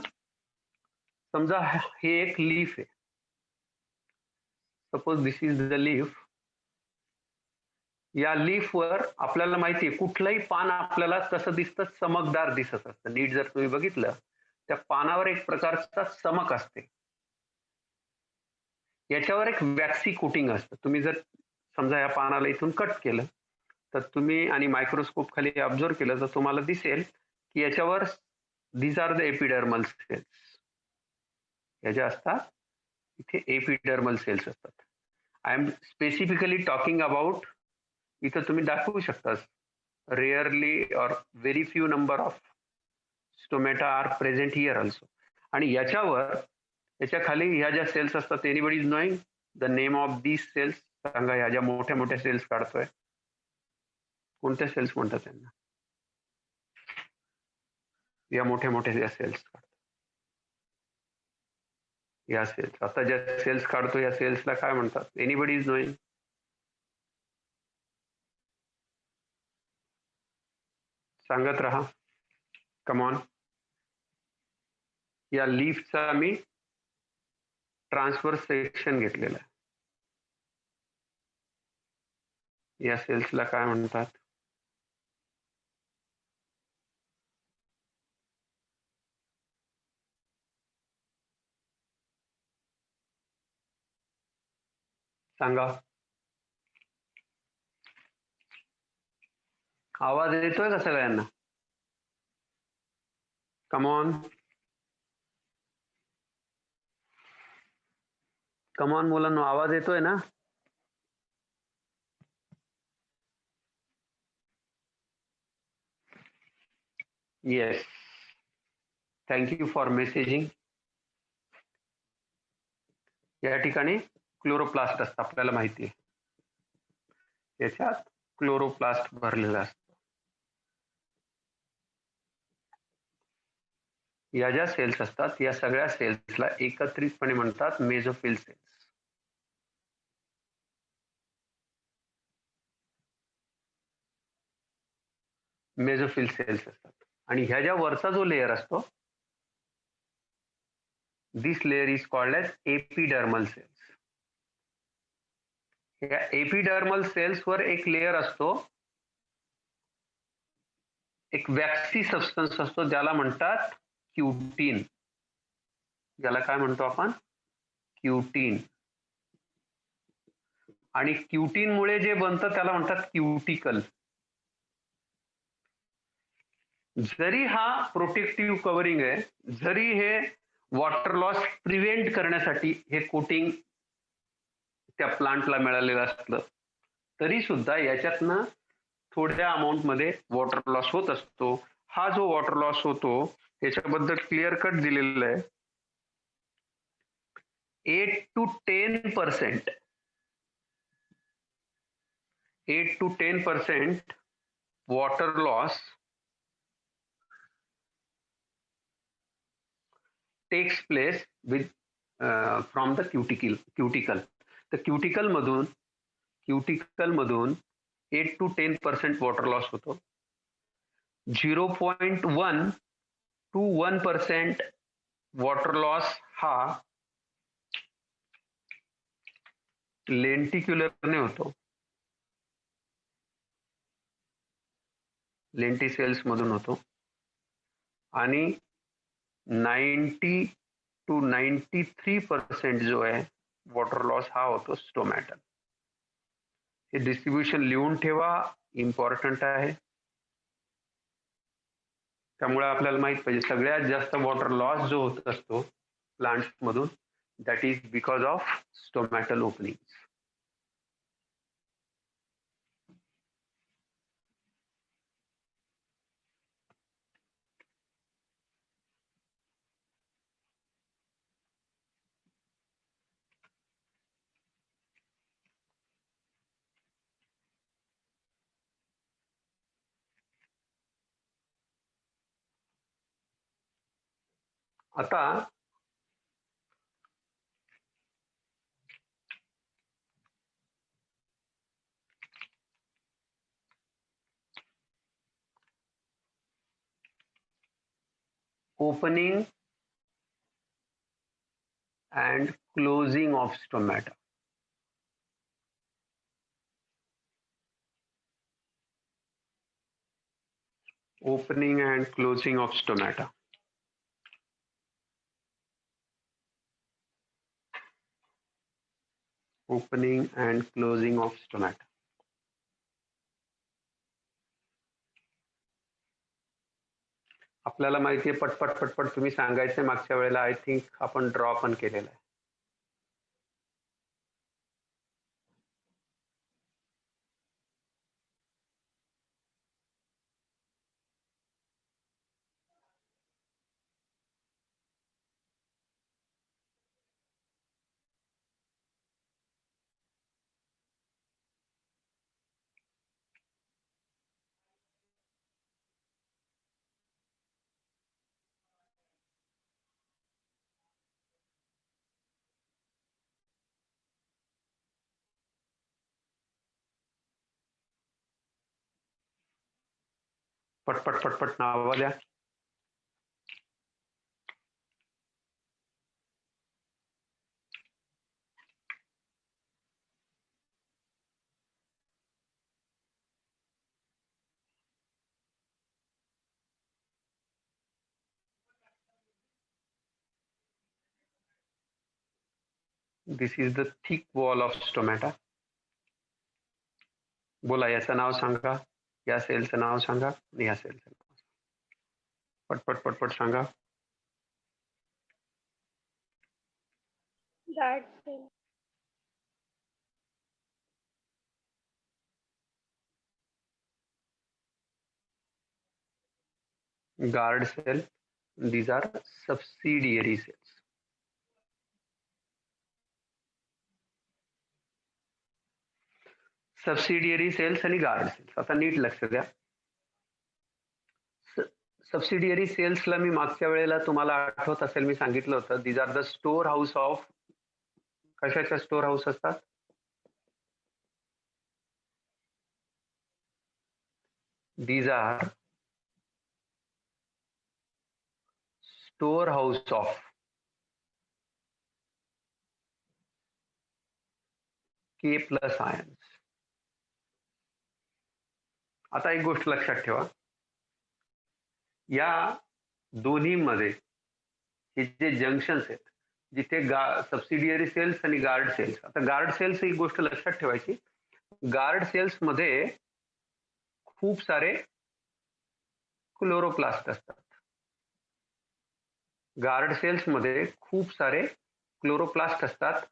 A: समजा हे एक लीफ आहे, suppose this is the leaf. या लीफवर आपल्याला माहिती आहे कुठलंही पान आपल्याला कसं दिसतं, चमकदार दिसत असतं. नीट जर तुम्ही बघितलं त्या पानावर एक प्रकारचा चमक असते, याच्यावर एक वॅक्सी कोटिंग असतं. तुम्ही जर समजा या पानाला इथून कट केलं तर तुम्ही आणि मायक्रोस्कोप खाली ऑब्झर्व केलं तर तुम्हाला दिसेल की याच्यावर these are the epidermal cells. या ज्या असतात इथे एपिडर्मल सेल्स असतात. I am specifically talking about, इथं तुम्ही दाखवू शकता rarely or very few number of stomata are present here also. आणि याच्यावर याच्या खाली ह्या ज्या सेल्स असतात, anybody is knowing the name of these cells? सांगा, ह्या ज्या मोठ्या मोठ्या सेल्स काढतोय कोणत्या सेल्स म्हणतात त्यांना? या मोठ्या मोठ्या ज्या सेल्स काढतो या सेल्स, आता ज्या सेल्स काढतो या सेल्सला काय म्हणतात? Anybody is knowing? सांगत राहा, कमॉन. या लीफचा मी ट्रान्सफर सेक्शन घेतलेला आहे. या सेल्सला काय म्हणतात? सांगा. आवाज येतोय का सगळ्यांना? कमॉन कमॉन मुलांनो, आवाज येतोय ना? Yes, thank you for messaging. या ठिकाणी क्लोरोप्लास्ट असतं, आपल्याला माहिती आहे. याच्यात क्लोरोप्लास्ट भरलेला असतो. या ज्या सेल्स असतात या सगळ्या सेल्सला एकत्रितपणे म्हणतात मेझोफिल सेल्स. मेझोफिल सेल्स असतात. आणि ह्या ज्या वरचा जो लेअर असतो, this layer is called as epidermal cells. या एपिडर्मल सेल्स वर एक लेअर असतो, एक वॅक्सी सबस्टन्स असतो, ज्याला म्हणतात क्युटीन. ज्याला काय म्हणतो आपण? क्युटीन. आणि क्युटीन मुळे जे बनतं त्याला म्हणतात क्युटिकल. जरी हा प्रोटेक्टिव्ह कव्हरिंग आहे, जरी हे वॉटर लॉस प्रिव्हेंट करण्यासाठी हे कोटिंग त्या प्लांटला मिळालेलं असलं, तरी सुद्धा याच्यातनं थोड्या अमाऊंट मध्ये वॉटर लॉस होत असतो. हा जो वॉटर लॉस होतो त्याच्याबद्दल क्लिअर कट दिलेलं आहे. 8 to 10% 8 to 10% water loss takes place with from the cuticle. तर क्युटिकल मधून 8 to 10% वॉटर लॉस होतो. 0.1 to 1% वॉटर लॉस हा लेंटिक्युलरने होतो, लेंटिसेल्स मधून होतो. आणि 90 to 93% जो आहे वॉटर लॉस हा होतो स्टोमॅटल. हे डिस्ट्रीब्युशन लिहून ठेवा, इम्पॉर्टंट आहे. त्यामुळे आपल्याला माहित पाहिजे सगळ्यात जास्त वॉटर लॉस जो होत असतो प्लांट्स मधून, that is because of stomatal opening. आता opening and closing of stomata. Opening and closing of stomata. Opening and closing of stomata. आपल्याला माहिती आहे, पटपट पटपट तुम्ही सांगायचे. मागच्या वेळेला आय थिंक आपण ड्रॉ पण केलेला आहे. पटपट पटपट नाव द्या. This is the thick wall of stomata. बोला, याचं नाव सांगा, या सेलचं नाव सांगा, या सेलचं नाव. पटपट पटपट सांगा.
B: Guard cell.
A: Guard cell. These are subsidiary cells. Subsidiary cells आणि गार्ड सेल्स. आता नीट लक्ष द्या. सबसिडियरी सेल्सला मी मागच्या वेळेला तुम्हाला आठवत असेल मी सांगितलं होतं, these are the store house of. कशाच्या स्टोर हाऊस असतात? These are store house of K plus ions. आता एक गोष्ट लक्षात ठेवा, या दोन्हीमध्ये हे जे जंक्शन्स आहेत, जिथे सबसिडियरी सेल्स आणि गार्ड सेल्स. आता गार्ड सेल्स एक गोष्ट लक्षात ठेवायची, गार्ड सेल्स मध्ये खूप सारे क्लोरोप्लास्ट असतात. गार्ड सेल्स मध्ये खूप सारे क्लोरोप्लास्ट असतात.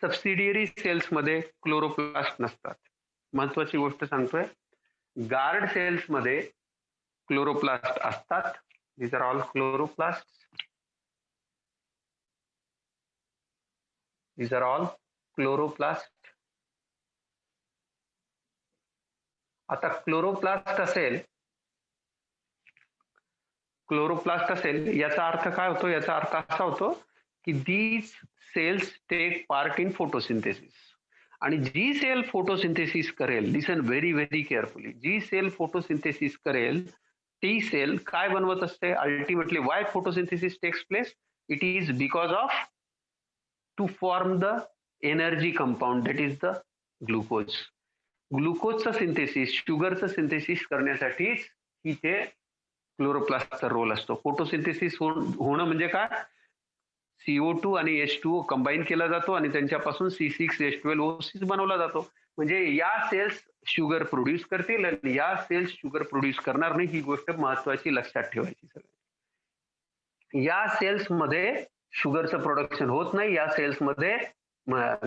A: सबसिडियरी सेल्स मध्ये क्लोरोप्लास्ट नसतात. महत्वाची गोष्ट सांगतोय, गार्ड सेल्स मध्ये क्लोरोप्लास्ट असतात. these are all chloroplasts. These are all chloroplast. आता क्लोरोप्लास्ट असेल याचा अर्थ काय होतो? याचा अर्थ असा होतो की these cells take part in photosynthesis. आणि जी सेल फोटोसिंथेसिस करेल, लिसन व्हेरी व्हेरी केअरफुली, जी सेल फोटोसिंथेसिस करेल ती सेल काय बनवत असते ultimately? Why photosynthesis takes place? It is because of to form the energy compound, that is the glucose. ग्लुकोजचं synthesis, शुगरचं सिंथेसिस करण्यासाठीच इथे क्लोरोप्लास्टचा रोल असतो. फोटोसिंथेसिस होणं म्हणजे काय? CO2 आणि H2O कंबाईन केला जातो आणि त्यांच्यापासून C6H12O6 बनवला जातो. म्हणजे या सेल्स शुगर प्रोड्यूस करतील आणि या सेल्स शुगर प्रोड्यूस करणार नाही. ही गोष्ट महत्वाची लक्षात ठेवायची. या सेल्स मध्ये शुगरचं प्रोडक्शन होत नाही. या सेल्स मध्ये,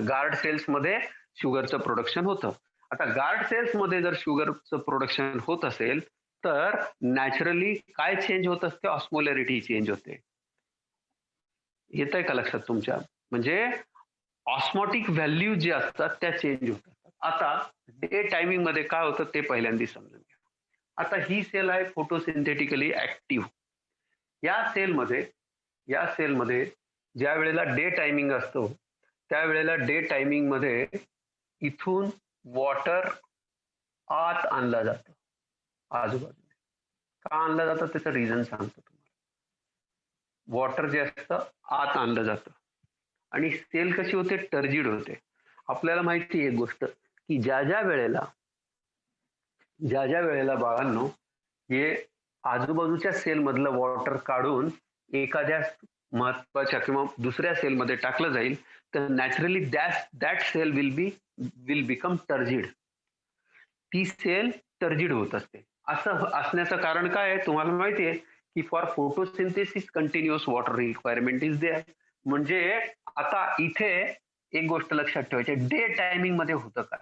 A: गार्ड सेल्स मध्ये शुगरचं प्रोडक्शन होतं. आता गार्ड सेल्स मध्ये जर शुगरचं प्रोडक्शन होत असेल तर नॅचरली काय चेंज होत असते? ऑस्मोलॅरिटी चेंज होते. येत आहे का लक्षात तुमच्या? म्हणजे ऑस्मॉटिक व्हॅल्यू जे असतात त्या चेंज होतात. आता डे टायमिंग मध्ये काय होतं ते पहिल्यांदा समजून घ्या. आता ही सेल आहे फोटोसिंथेटिकली ऍक्टिव्ह. या सेलमध्ये या सेलमध्ये ज्या वेळेला डे टायमिंग असतो त्यावेळेला डे टायमिंग मध्ये इथून वॉटर आत आणला जातो आजूबाजूला. का आणलं जातं त्याचं रिझन सांगतो तुम्हाला. वॉटर जे असतं आत आणलं जातं आणि सेल कशी होते, टर्जिड होते. आपल्याला माहिती आहे एक गोष्ट की ज्या ज्या वेळेला बाळांनो हे आजूबाजूच्या सेल मधलं वॉटर काढून एखाद्या महत्वाच्या किंवा दुसऱ्या सेलमध्ये टाकलं जाईल तर naturally that cell will become turgid. ती सेल टर्जिड होत असते. असं असण्याचं कारण काय आहे तुम्हाला माहिती आहे की for photosynthesis continuous water requirement is there. म्हणजे आता इथे एक गोष्ट लक्षात ठेवायची, डे टायमिंग मध्ये होतं काय,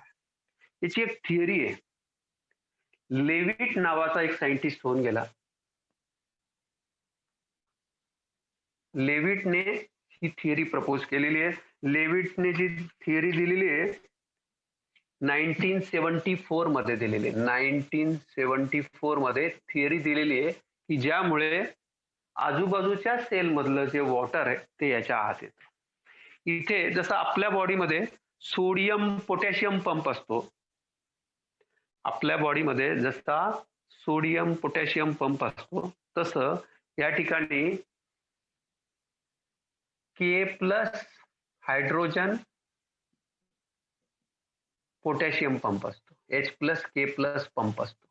A: याची एक थिअरी आहे. लेविट नावाचा एक सायंटिस्ट होऊन गेला. लेविटने ही थिअरी प्रपोज केलेली आहे. लेविटने जी थिअरी दिलेली आहे 1974 मध्ये दिलेली आहे. 1974 मध्ये थिअरी दिलेली आहे की ज्यामुळे आजूबाजूच्या सेल मधलं जे वॉटर आहे ते याच्या आत येतं. इथे जसं आपल्या बॉडीमध्ये सोडियम पोटॅशियम पंप असतो, आपल्या बॉडीमध्ये जसा सोडियम पोटॅशियम पंप असतो तसं या ठिकाणी के प्लस हायड्रोजन पोटॅशियम पंप असतो, H प्लस के प्लस पंप असतो.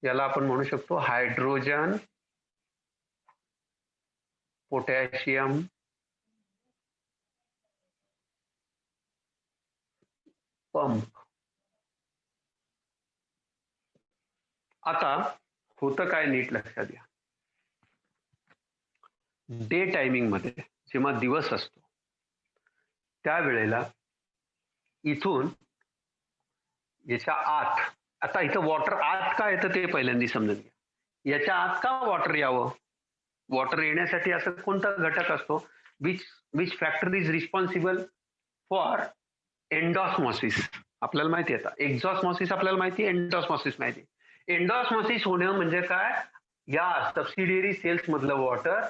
A: याला आपण म्हणू शकतो हायड्रोजन पोटॅशियम पंप. आता होतं काय नीट लक्षात घ्या. डे टायमिंग मध्ये जेव्हा दिवस असतो त्यावेळेला इथून याच्या आत, आता इथं वॉटर आत का येतं ते पहिल्यांदा समजून घ्या. याच्या आत का वॉटर यावं, वॉटर येण्यासाठी असं कोणता घटक असतो which factor is responsible for endosmosis. आपल्याला माहिती आहे. आता एक्झॉस्मॉसिस आपल्याला माहिती आहे, एंडॉस्मॉसिस माहिती. एंडॉस्मॉसिस होणं म्हणजे काय, या सबसिडियरी सेल्स मधलं वॉटर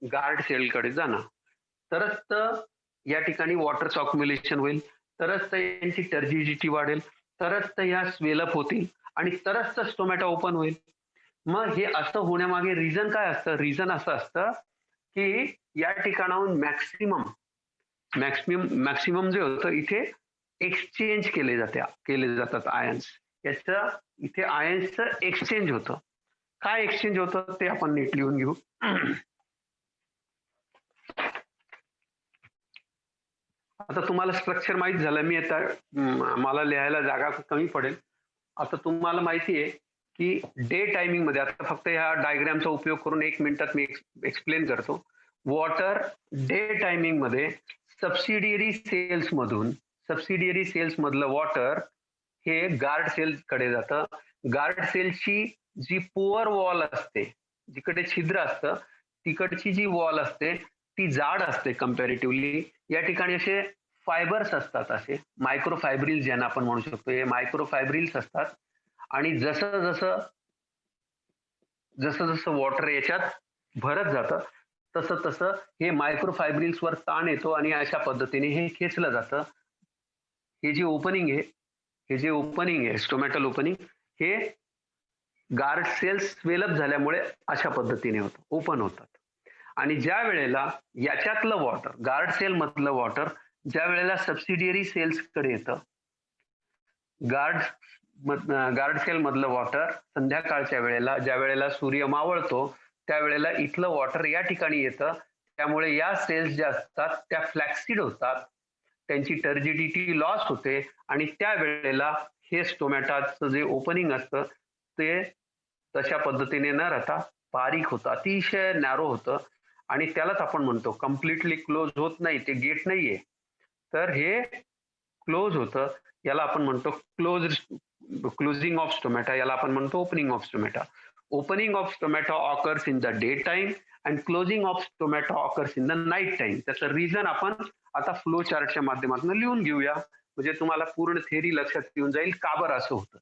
A: गार्ड सेलकडे जाणं, तरच तर या ठिकाणी वॉटरचं अक्युम्युलेशन होईल, तरच तर यांची टर्जिडिटी वाढेल, तरच तर ह्या स्वेलअप होतील आणि तरच तर स्टोमॅटो ओपन होईल. मग हे असं होण्यामागे रिझन काय असतं, रिझन असं असतं की या ठिकाणाहून मॅक्सिमम जे होतं इथे एक्सचेंज केले जातात आयन्स. याचं इथे आयन्सचं एक्सचेंज होतं. काय एक्सचेंज होतं ते आपण नीट लिहून घेऊ. आता तुम्हाला स्ट्रक्चर माहित झालं. मी आता मला लिहायला जागा कमी पडेल. आता तुम्हाला माहिती आहे की डे टायमिंग मध्ये, आता फक्त ह्या डायग्रामचा उपयोग करून 1 मिनिटात मी एक्सप्लेन करतो. वॉटर डे टायमिंग मध्ये सबसिडियरी सेल्स मधलं वॉटर हे गार्ड सेल कडे जातं. गार्ड सेलची जी पुअर वॉल असते, जिकडे छिद्र असतं तिकडची जी वॉल असते ती जाड असते कम्पॅरेटिव्हली. या ठिकाणी असे फायबर्स असतात, असे मायक्रोफायब्रिल्स ज्यांना आपण म्हणू शकतो, हे मायक्रोफायब्रिल्स असतात. आणि जसं जसं वॉटर याच्यात भरत जातं तसं हे मायक्रोफायब्रिल्स वर ताण येतो आणि अशा पद्धतीने हे खेचलं जातं. हे जे ओपनिंग आहे स्टोमॅटल ओपनिंग, हे गार्ड सेल्स स्वेलअप झाल्यामुळे अशा पद्धतीने ओपन होतात. आणि ज्या वेळेला याच्यातलं वॉटर, गार्ड सेल मधलं वॉटर ज्या वेळेला सबसिडियरी सेल्स कडे येतं, गार्ड सेल मधलं वॉटर संध्याकाळच्या वेळेला, ज्या वेळेला सूर्य मावळतो त्यावेळेला इथलं वॉटर या ठिकाणी येतं. त्यामुळे या सेल्स ज्या असतात त्या फ्लॅक्सिड होतात, त्यांची टर्जिडिटी लॉस होते आणि त्यावेळेला हे स्टोमॅटाचं जे ओपनिंग असतं ते तशा पद्धतीने न राहता बारीक होतं, अतिशय नॅरो होतं आणि त्यालाच आपण म्हणतो कम्प्लिटली क्लोज होत नाही, ते गेट नाहीये, तर हे क्लोज होतं. याला आपण म्हणतो क्लोजिंग ऑफ स्टोमॅटा, याला आपण म्हणतो opening of stomata. Opening of stomata occurs in the day time and closing of stomata occurs in the night time. त्याचं रिझन आपण आता फ्लो चार्टच्या माध्यमातून लिहून घेऊया. म्हणजे तुम्हाला पूर्ण थेअरी लक्षात येऊन जाईल का बरं असं होतं.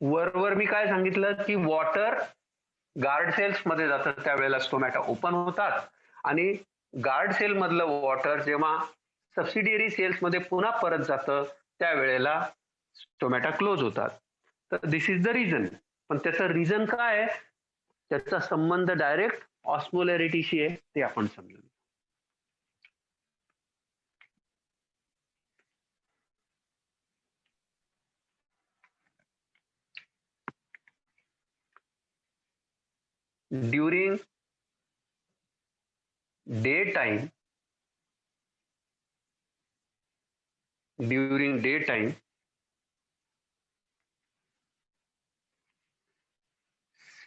A: वरवर मी काय सांगितलं की वॉटर गार्ड सेल्स मध्ये जातं त्यावेळेला स्टोमॅटा ओपन होतात आणि गार्ड सेल मधलं वॉटर जेव्हा सबसिडियरी सेल्स मध्ये पुन्हा परत जातं त्यावेळेला स्टोमॅटा क्लोज होतात. तर दिस इज द रिझन. पण त्याचं रिझन काय आहे, त्याचा संबंध डायरेक्ट ऑस्मोलॅरिटीशी आहे, ते आपण समजू. During daytime,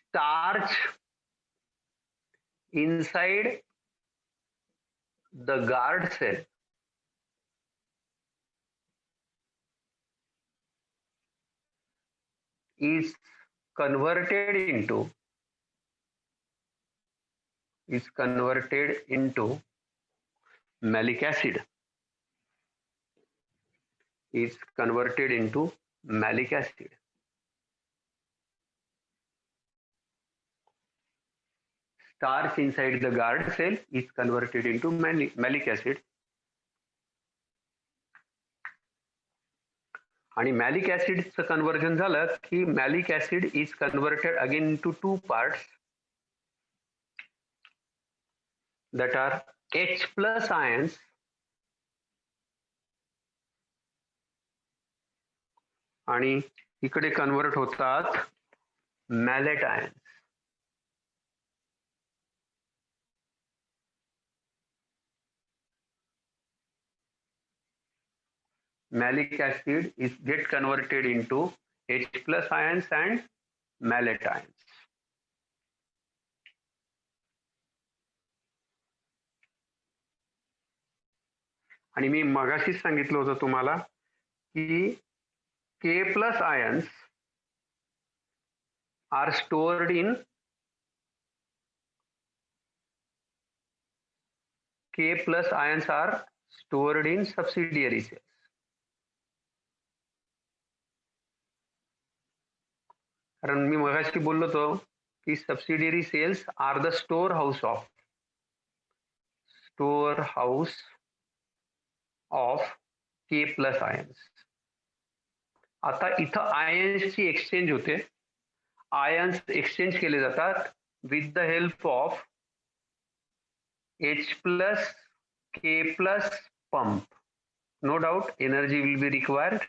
A: starch inside the guard cell is converted into malic acid. Starch inside the guard cell is converted into malic acid. आणि मॅलिक ऍसिडचं कन्व्हर्जन झालं की malic acid is converted again into 2 parts that are H plus ions आणि इकडे convert होतात malate ions. Malic acid is get converted into H plus ions and malate ions. आणि मी मगाशीच सांगितलं होतं तुम्हाला की K plus ions are stored in subsidiary cells. कारण मी मगाशी बोललो होतो की subsidiary cells are the store house of K plus ions. आता इथं आयन्सची एक्सचेंज होते. आयन्स एक्सचेंज केले जातात with the help of H plus K plus pump. No doubt energy will be required.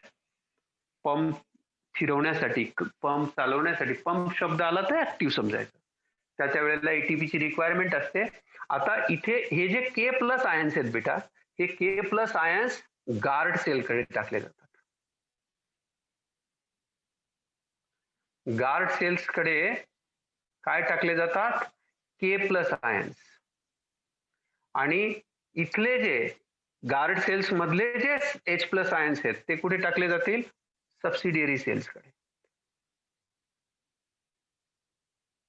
A: Pump फिरवण्यासाठी, पंप चालवण्यासाठी, पंप शब्द आला तर ऍक्टिव्ह समजायचं, त्याच्या वेळेला एटीपीची रिक्वायरमेंट असते. आता इथे हे जे के प्लस आयन्स आहेत बेटा, हे के प्लस आयन्स गार्ड सेलकडे टाकले जातात. गार्ड सेल्स कडे काय टाकले जातात? के प्लस आयन्स. आणि इथले जे गार्ड सेल्स मधले जे H प्लस आयन्स आहेत ते कुठे टाकले जातील? सबसिडियरी सेल्स कडे.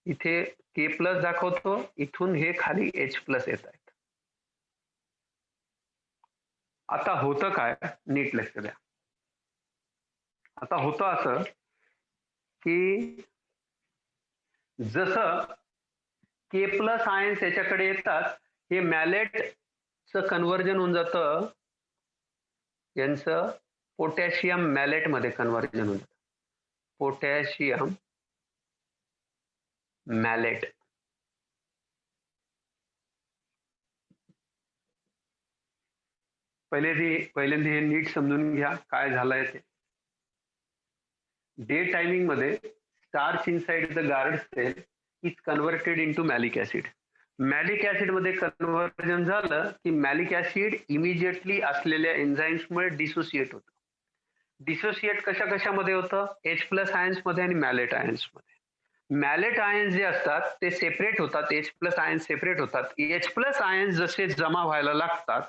A: इथे के प्लस दाखवतो, इथून हे खाली H प्लस येत आहेत. आता होतं काय, नीट लक्ष द्या. आता होतं असं की जसं के प्लस आयन्स याच्याकडे येतात, हे मॅलेटचं कन्व्हर्जन होऊन जातं, यांचं पोटॅशियम मॅलेट मध्ये कन्व्हर्जन होऊन जातं. Potassium malate. पहिल्यांदा हे नीट समजून घ्या काय झालंय ते. डे टायमिंग मध्ये starch inside the guard cell is converted into malic acid. Malic acid मध्ये कन्व्हर्जन झालं की मॅलिक ऍसिड इमिजिएटली असलेल्या एन्झाईम्समुळे डिसोसिएट होतं. डिसोसिएट कशामध्ये होतं? H प्लस आयन्स मध्ये आणि मॅलेट आयन्स मध्ये. मॅलेट आयन्स जे असतात ते सेपरेट होतात, H प्लस आयन्स सेपरेट होतात. H प्लस आयन्स जसे जमा व्हायला लागतात,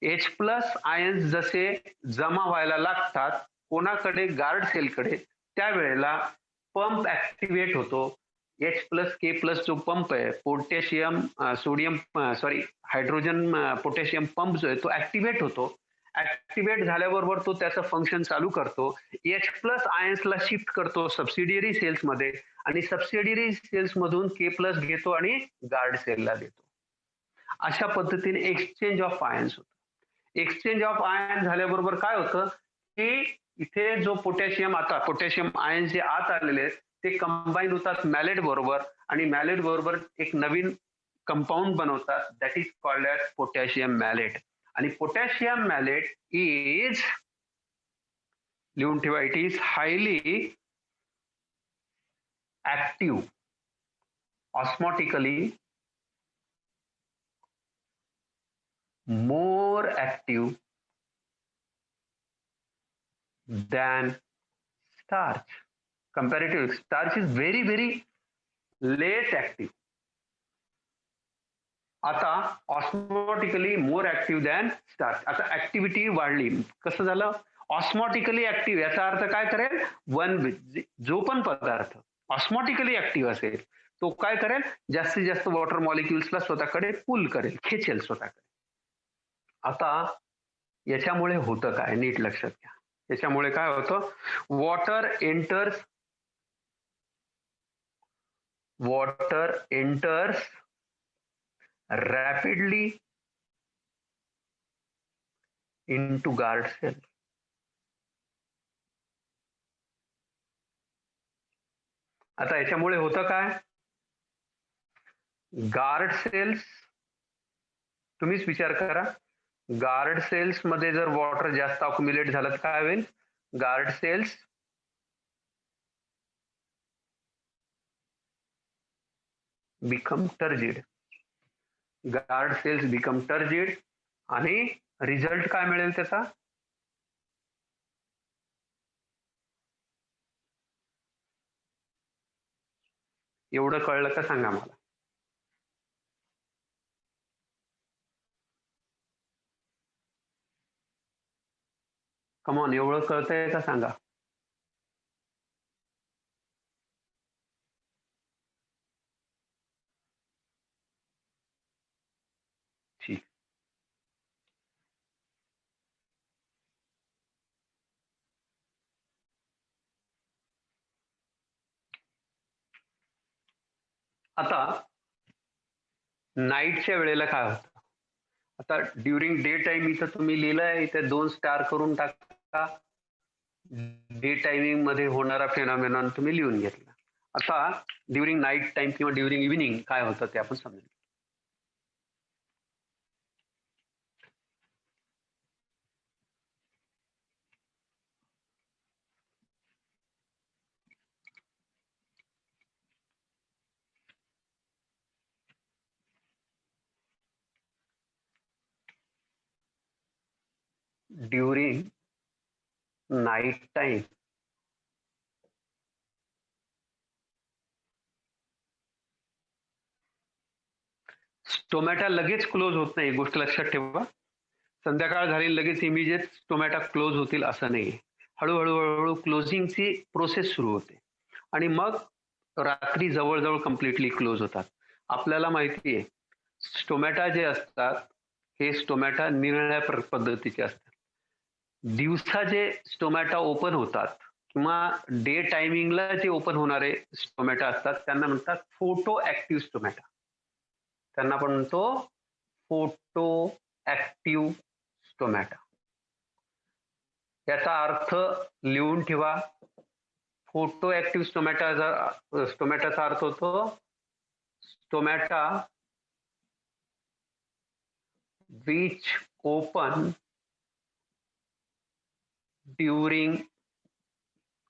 A: H प्लस आयन्स जसे जमा व्हायला लागतात कोणाकडे? गार्ड सेलकडे. त्यावेळेला पंप ऍक्टिव्हेट होतो. H+K+ जो पंप आहे, potassium sodium hydrogen potassium pump जो आहे तो ऍक्टिव्हेट होतो. ऍक्टिव्हेट झाल्याबरोबर तो त्याचं फंक्शन चालू करतो. H+ आयन्सला शिफ्ट करतो सबसिडियरी सेल्स मध्ये आणि सबसिडियरी सेल्स मधून K+ घेतो आणि गार्ड सेलला देतो. अशा पद्धतीने एक्सचेंज ऑफ आयन्स होतं. एक्सचेंज ऑफ आयन झाल्याबरोबर काय होतं की इथे जो पोटॅशियम आयन्स जे आत आलेले आहेत ते कंबाईन होतात मॅलेट बरोबर आणि मॅलेट बरोबर एक नवीन कंपाऊंड बनवतात that is called as potassium malate. आणि पोटॅशियम मॅलेट इज, लिहून ठेवा, it is highly active osmotically, more active than starch. Comparatively, starch is very less active. आता ऑस्मॉटिकली मोर ऍक्टिव्ह दॅन स्टार्च. आता ऍक्टिव्हिटी वाढली. कसं झालं? ऑस्मॉटिकली ऍक्टिव्ह याचा अर्थ काय करेल? जो पण पदार्थ ऑस्मॉटिकली ऍक्टिव्ह असेल तो काय करेल? जास्तीत जास्त वॉटर मॉलिक्युल्सला स्वतःकडे पुल करेल, खेचेल स्वतःकडे. आता याच्यामुळे होतं काय, नीट लक्षात घ्या. याच्यामुळे काय होतं? Water enters rapidly into guard cell. आता याच्यामुळे होतं काय? गार्ड सेल्स, तुम्हीच विचार करा, गार्ड सेल्स मध्ये जर वॉटर जास्त अक्युम्युलेट झालं तर काय होईल? Guard cells become turgid. Guard cells become turgid आणि रिझल्ट काय मिळेल त्याचा? एवढं कळलं का सांगा मला. कमॉन, एवढं कळतंय का सांगा. ठीक. आता नाईटच्या वेळेला काय होतं? आता ड्युरिंग डे टाइम इथं तुम्ही लिहिलंय, इथे 2 स्टार करून टाका. डे टायमिंग मध्ये होणारा फेनॉमेनॉन तुम्ही लिहून घेतला. आता ड्युरिंग नाईट टाइम किंवा ड्युरिंग इव्हिनिंग काय होतं ते आपण समजून. ड्युरिंग नाईट टाइम स्टोमॅटा लगेच क्लोज होत नाही, गोष्ट लक्षात ठेवा. संध्याकाळ झाली लगेच इमिजिएट स्टोमॅटा क्लोज होतील असं नाही. हळूहळू क्लोजिंगची प्रोसेस सुरू होते आणि मग रात्री जवळजवळ कम्प्लिटली क्लोज होतात. आपल्याला माहिती आहे स्टोमॅटा जे असतात हे स्टोमॅटा निरनिराळ्या पद्धतीचे असतात. दिवसा जे स्टोमॅटा ओपन होतात किंवा डे टायमिंगला जे ओपन होणारे स्टोमॅटा असतात त्यांना म्हणतात फोटो ऍक्टिव्ह स्टोमॅटा. त्यांना आपण म्हणतो फोटो ऍक्टिव्ह स्टोमॅटा. याचा अर्थ लिहून ठेवा. फोटो ऍक्टिव्ह स्टोमॅटाचा अर्थ होतो stomata which open during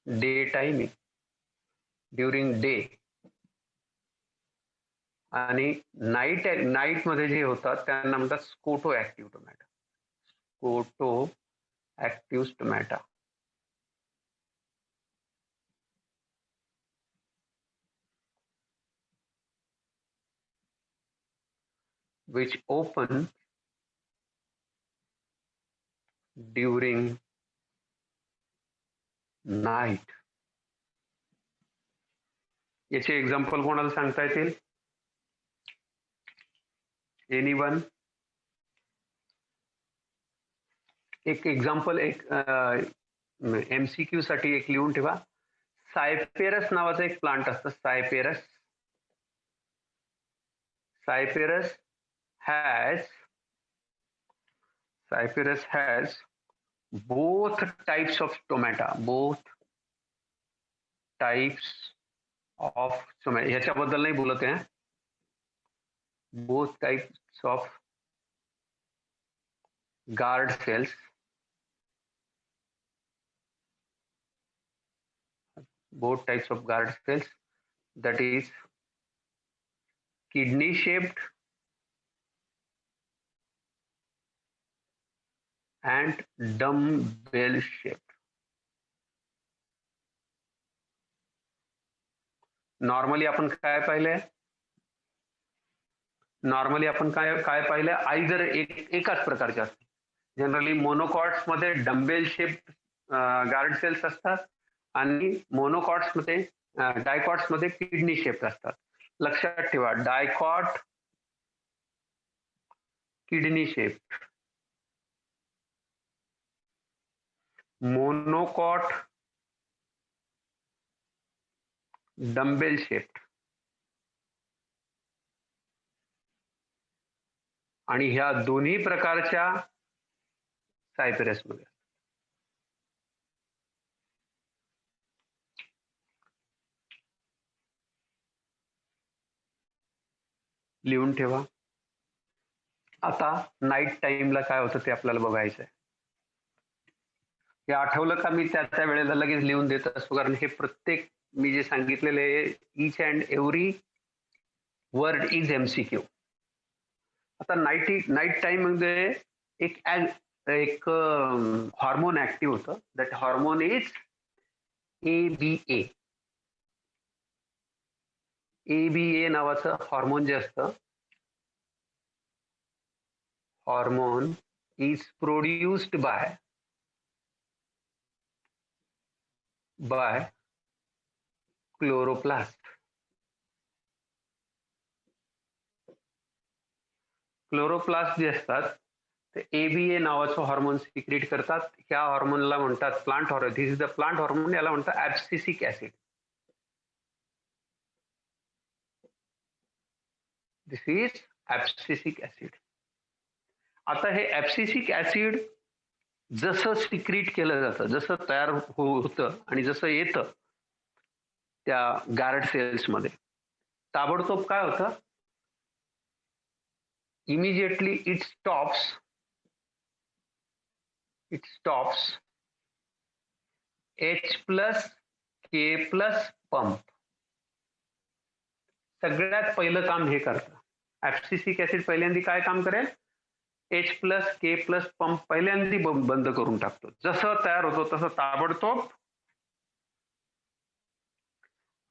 A: day timing, during day. आणि नाईट मध्ये जे होतात त्यांना म्हणतात scoto active stomata. Scoto active stomata. which open during night. याचे एक्झाम्पल कोणाला सांगता येतील? एनीवन? एक एक्झाम्पल, एक MCQ साठी एक लिहून ठेवा. सायपेरस नावाचा एक प्लांट असतं. सायपेरस has both types of tomato. ह्याच्याबद्दल नाही बोलत आहे. both types of guard cells. That is kidney shaped and dumbbell shaped. Normally आपण काय पाहिलंय? काय पाहिलंय? आयदर एकाच प्रकारचे असतात. जनरली मोनोकॉट्स मध्ये डम्बेल शेप गार्ड सेल्स असतात आणि मोनोकॉट्स मध्ये डायकॉट्स मध्ये किडनी शेप असतात. लक्षात ठेवा, dicot kidney shape, monocot dumbbell shape. आणि ह्या दोन्ही प्रकारच्या सायपेरस मध्ये लिहून ठेवा. आता नाईट टाइमला काय होतं ते आपल्याला बघायचं आहे. हे आठवलं का? मी त्या वेळेला लगेच लिहून देत असतो, कारण हे प्रत्येक मी जे सांगितलेले each and every word is MCQ. आता नाईट टाइम मध्ये एक हॉर्मोन ऍक्टिव्ह होतं. That hormone is ABA. ABA नावाचं हॉर्मोन जे असतं, hormone is produced by chloroplast. Chloroplast जे असतात ते ABA नावाचं हॉर्मोन सिक्रेट करतात. ह्या हॉर्मोनला म्हणतात plant hormone. This is the plant hormone. याला म्हणतात abscisic acid. This is abscisic acid. आता हे ऍब्सिसिक ऍसिड जसं सिक्रीट केलं जातं, जसं तयार होतं आणि जसं येतं त्या गार्ड सेल्स मध्ये, ताबडतोब काय होतं? Immediately it stops H+K+ pump. सगळ्यात पहिलं काम हे करतं. ऍब्सिसिक ऍसिड पहिल्यांदा काय काम करेल? H+K+ पंप पहिल्यांदा बंद करून टाकतो. जसं तयार होतो तसं ताबडतोब.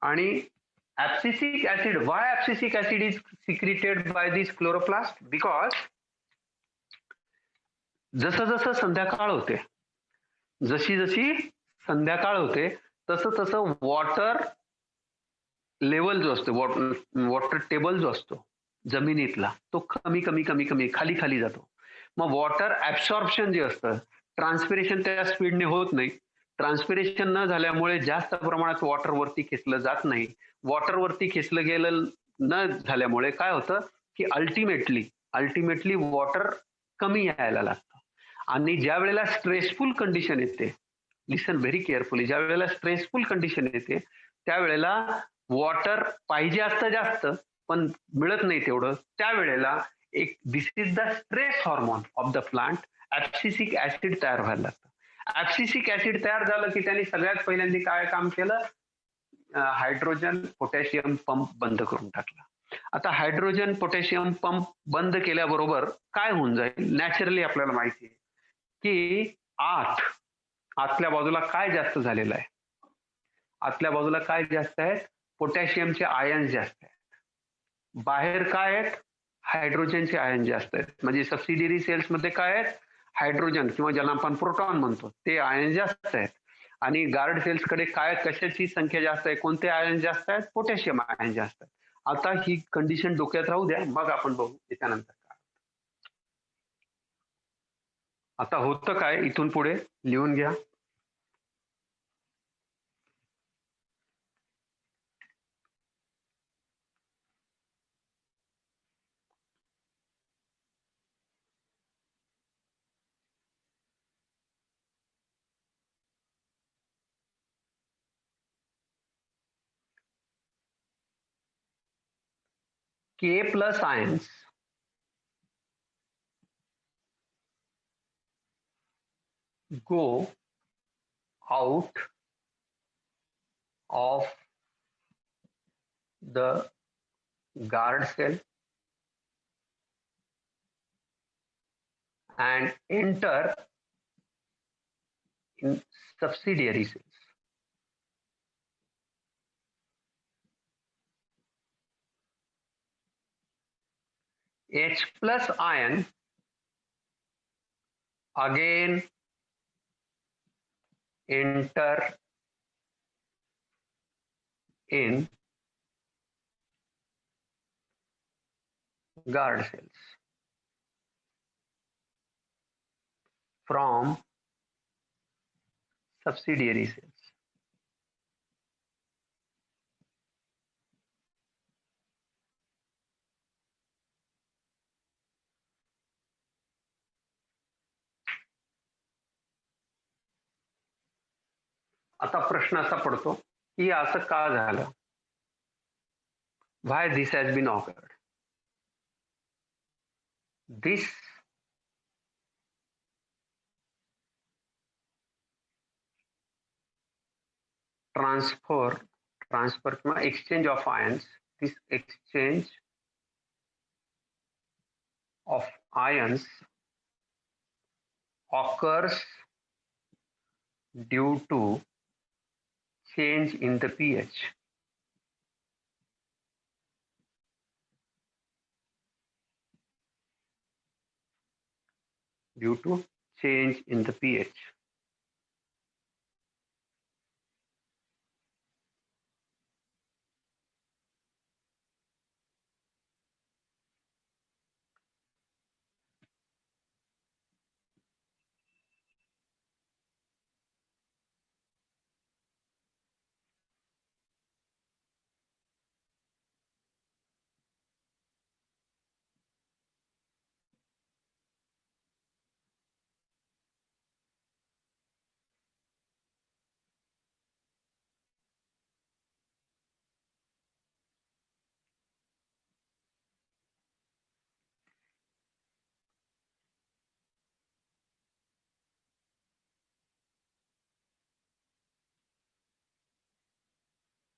A: आणि abscisic acid, why abscisic acid is secreted by this chloroplast? Because जसं संध्याकाळ होते, जशी संध्याकाळ होते तसं वॉटर लेवल जो असतो, वॉटर टेबल जो असतो जमिनीतला, तो कमी खाली जातो. मग वॉटर ऍब्सॉर्प्शन जे असतं, ट्रान्सपिरेशन त्या स्पीडने होत नाही. ट्रान्सपिरेशन न झाल्यामुळे जास्त प्रमाणात वॉटर वरती खेचलं जात नाही. वॉटर वरती खेचलं गेलं न झाल्यामुळे काय होतं की अल्टिमेटली वॉटर कमी यायला लागतं. आणि ज्या वेळेला स्ट्रेसफुल कंडिशन येते, लिसन व्हेरी केअरफुली, ज्या वेळेला स्ट्रेसफुल कंडिशन येते त्यावेळेला वॉटर पाहिजे असतं जास्त पण मिळत नाही तेवढं, त्यावेळेला एक this is the stress hormone of the plant, abscisic acid तयार व्हायला लागतं. ऍब्सिसिक ऍसिड तयार झालं की त्यांनी सगळ्यात पहिल्यांदा काय काम केलं? हायड्रोजन पोटॅशियम पंप बंद करून टाकला. आता हायड्रोजन पोटॅशियम पंप बंद केल्याबरोबर काय होऊन जाईल? नॅचरली आपल्याला माहिती आहे की आतल्या बाजूला काय जास्त झालेलं आहे? आतल्या बाजूला काय जास्त आहेत? पोटॅशियमचे आयन जास्त आहेत. बाहेर काय आहेत? हायड्रोजनचे आयन जास्त आहेत. म्हणजे सबसिडियरी सेल्स मध्ये काय आहेत? हायड्रोजन किंवा ज्याला आपण प्रोटॉन म्हणतो ते आयन जास्त आहेत. आणि गार्ड सेल्स कडे काय कशाची संख्या जास्त आहे, कोणते आयन जास्त आहेत, पोटॅशियम आयन जास्त आहेत. आता ही कंडिशन डोक्यात राहू द्या, मग आपण बघू त्याच्यानंतर काय. आता होतं काय इथून पुढे लिहून घ्या. K plus ions go out of the guard cell and enter in subsidiary cells. H plus ion again enter in guard cells from subsidiary cells. आता प्रश्न असा पडतो की असं का झालं? Why this has been occurred? This transfer किंवा exchange of ions, this exchange of ions occurs due to change in the pH. Due to change in the pH.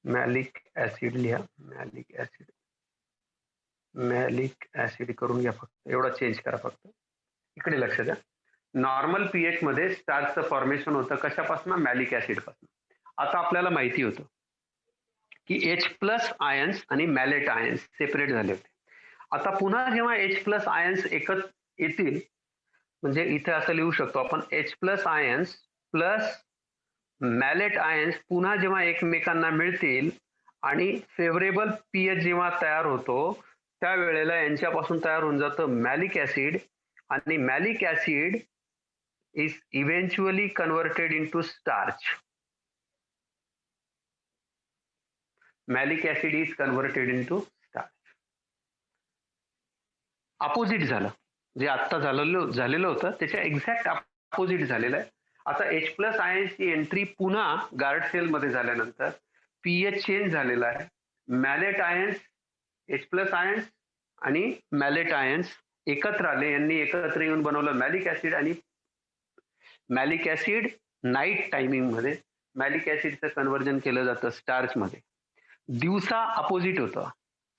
A: Malic acid लिहा, मॅलिक ऍसिड करून घ्या, फक्त एवढा change करा. फक्त इकडे लक्ष द्या. नॉर्मल पीएच मध्ये स्टार्चचं फॉर्मेशन होतं कशापासून? मॅलिक ऍसिड पासून. आता आपल्याला माहिती होतं की H प्लस आयन्स आणि मॅलेट आयन्स सेपरेट झाले होते. आता पुन्हा जेव्हा H प्लस आयन्स एकत्र येतील, म्हणजे इथे असं लिहू शकतो आपण, H plus ions plus malate ions पुन्हा जेव्हा एकमेकांना मिळतील आणि फेवरेबल पीएच जेव्हा तयार होतो, त्यावेळेला यांच्यापासून तयार होऊन जातं मॅलिक ऍसिड, आणि malic acid is eventually converted into starch. Malic acid is converted into starch. Opposite झालं, जे आता झालेलं होतं त्याच्या एक्झॅक्ट अपोजिट झालेलं आहे. आता H प्लस आयन्सची एंट्री पुन्हा गार्ड सेल मध्ये झाल्यानंतर पीएच चेंज झालेला आहे. Malate ions, H plus ions आणि मॅलेट आयन्स एकत्र आले, यांनी एकत्र येऊन बनवलं मॅलिक ऍसिड. आणि मॅलिक ऍसिड नाईट टायमिंग मध्ये मॅलिक ऍसिडचं कन्व्हर्जन केलं जातं स्टार्च मध्ये. दिवसा अपोजिट होतं.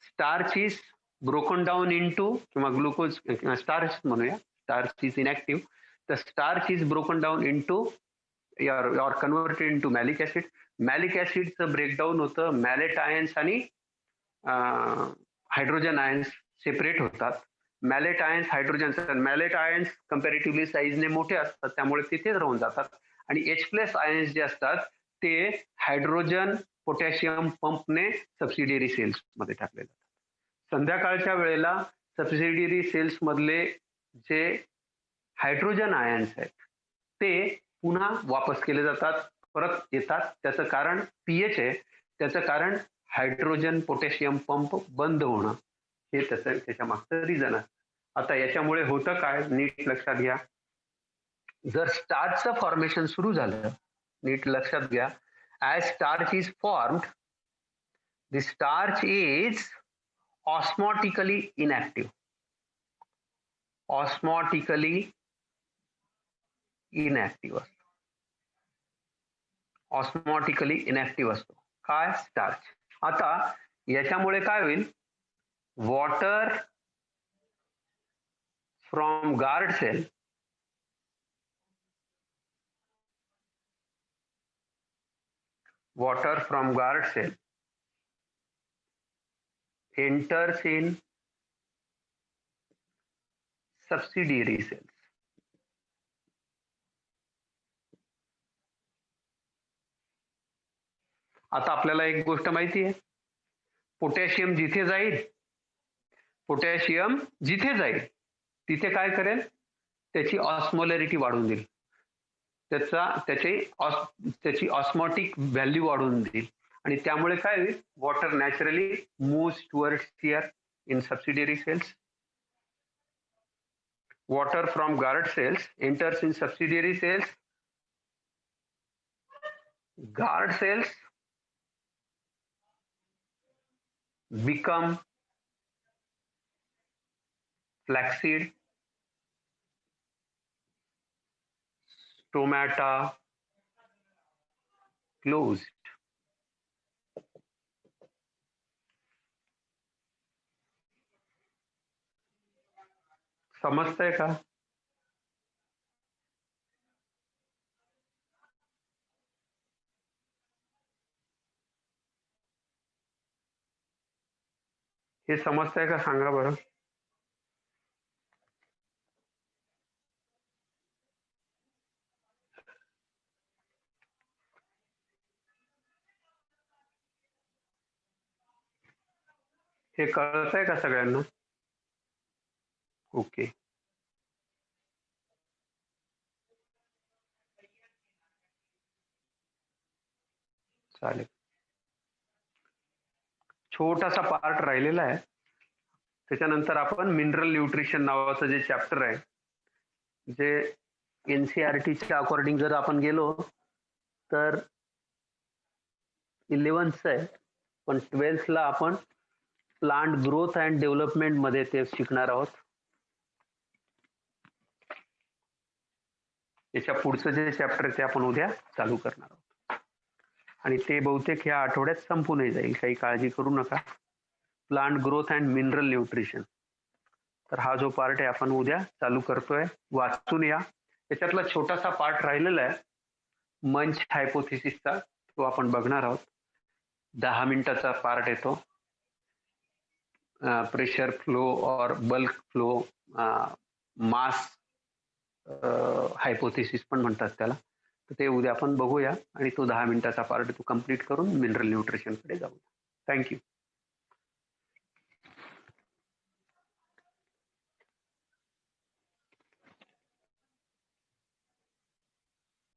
A: Starch is broken down into, किंवा ग्लुकोज स्टार्च म्हणूया, starch is inactive. The starch is broken down into or converted into malic acid. Malic acid चं ब्रेकडाऊन होतं, मॅलेट आयन्स आणि हायड्रोजन आयन्स सेपरेट होतात. Malate ions hydrogen, malate ions comparatively साईजने मोठे असतात, त्यामुळे तिथेच राहून जातात. आणि H+ आयन्स जे असतात ते हायड्रोजन पोटॅशियम पंपने सबसिडियरी सेल्स मध्ये टाकले जातात. संध्याकाळच्या वेळेला सबसिडियरी सेल्स मधले जे हायड्रोजन आयन्स आहेत ते पुन्हा वापस केले जातात, परत येतात. त्याचं कारण पीएच आहे, त्याचं कारण हायड्रोजन पोटॅशियम पंप बंद होणं हे त्याच्या मागचं रिझन आहे. आता याच्यामुळे होतं काय नीट लक्षात घ्या. जर स्टार्चचं फॉर्मेशन सुरू झालं, नीट लक्षात घ्या, as starch is formed, the starch is osmotically inactive. Osmotically inactive असतो. ऑस्मॉटिकली इनॅक्टिव्ह असतो काय स्टार्च. आता याच्यामुळे काय होईल, water from guard cell enters in subsidiary cells. आता आपल्याला एक गोष्ट माहिती आहे, पोटॅशियम जिथे जाईल तिथे काय करेल, त्याची ऑस्मोलॅरिटी वाढवून देईल, त्याची ऑस्मॉटिक व्हॅल्यू वाढवून देईल आणि त्यामुळे काय होईल, water naturally moves towards here in subsidiary cells. Water from guard cells enters in subsidiary cells. Guard cells become flaccid, stomata closed. समजतंय का? हे समजतंय का सांगा बरं. हे कळतंय का सगळ्यांना? ओके. चालेल. छोटासा पार्ट राहिलेला आहे, त्याच्यानंतर आपण मिनरल न्यूट्रिशन नावाचं जे चॅप्टर आहे, जे NCERTच्या अकॉर्डिंग जर आपण गेलो तर 11th आहे, पण 12th ला आपण प्लांट ग्रोथ अँड डेव्हलपमेंट मध्ये ते शिकणार आहोत. याच्या पुढचं जे चॅप्टर ते आपण उद्या चालू करणार आहोत आणि ते बहुतेक ह्या आठवड्यात संपूनही जाईल, काही काळजी करू नका. Plant growth and mineral nutrition, तर हा जो पार्ट आहे आपण उद्या चालू करतोय. वाचून या. त्याच्यातला छोटासा पार्ट राहिलेला आहे मंच हायपोथेसिसचा, तो आपण बघणार आहोत. 10 मिनिटाचा पार्ट येतो. प्रेशर फ्लो और बल्क फ्लो मास हायपोथेसिस पण म्हणतात त्याला. तर ते उद्या आपण बघूया आणि तो 10 मिनिटाचा पार्ट तो कम्प्लीट करून मिनरल न्यूट्रिशनकडे जाऊ. थँक्यू.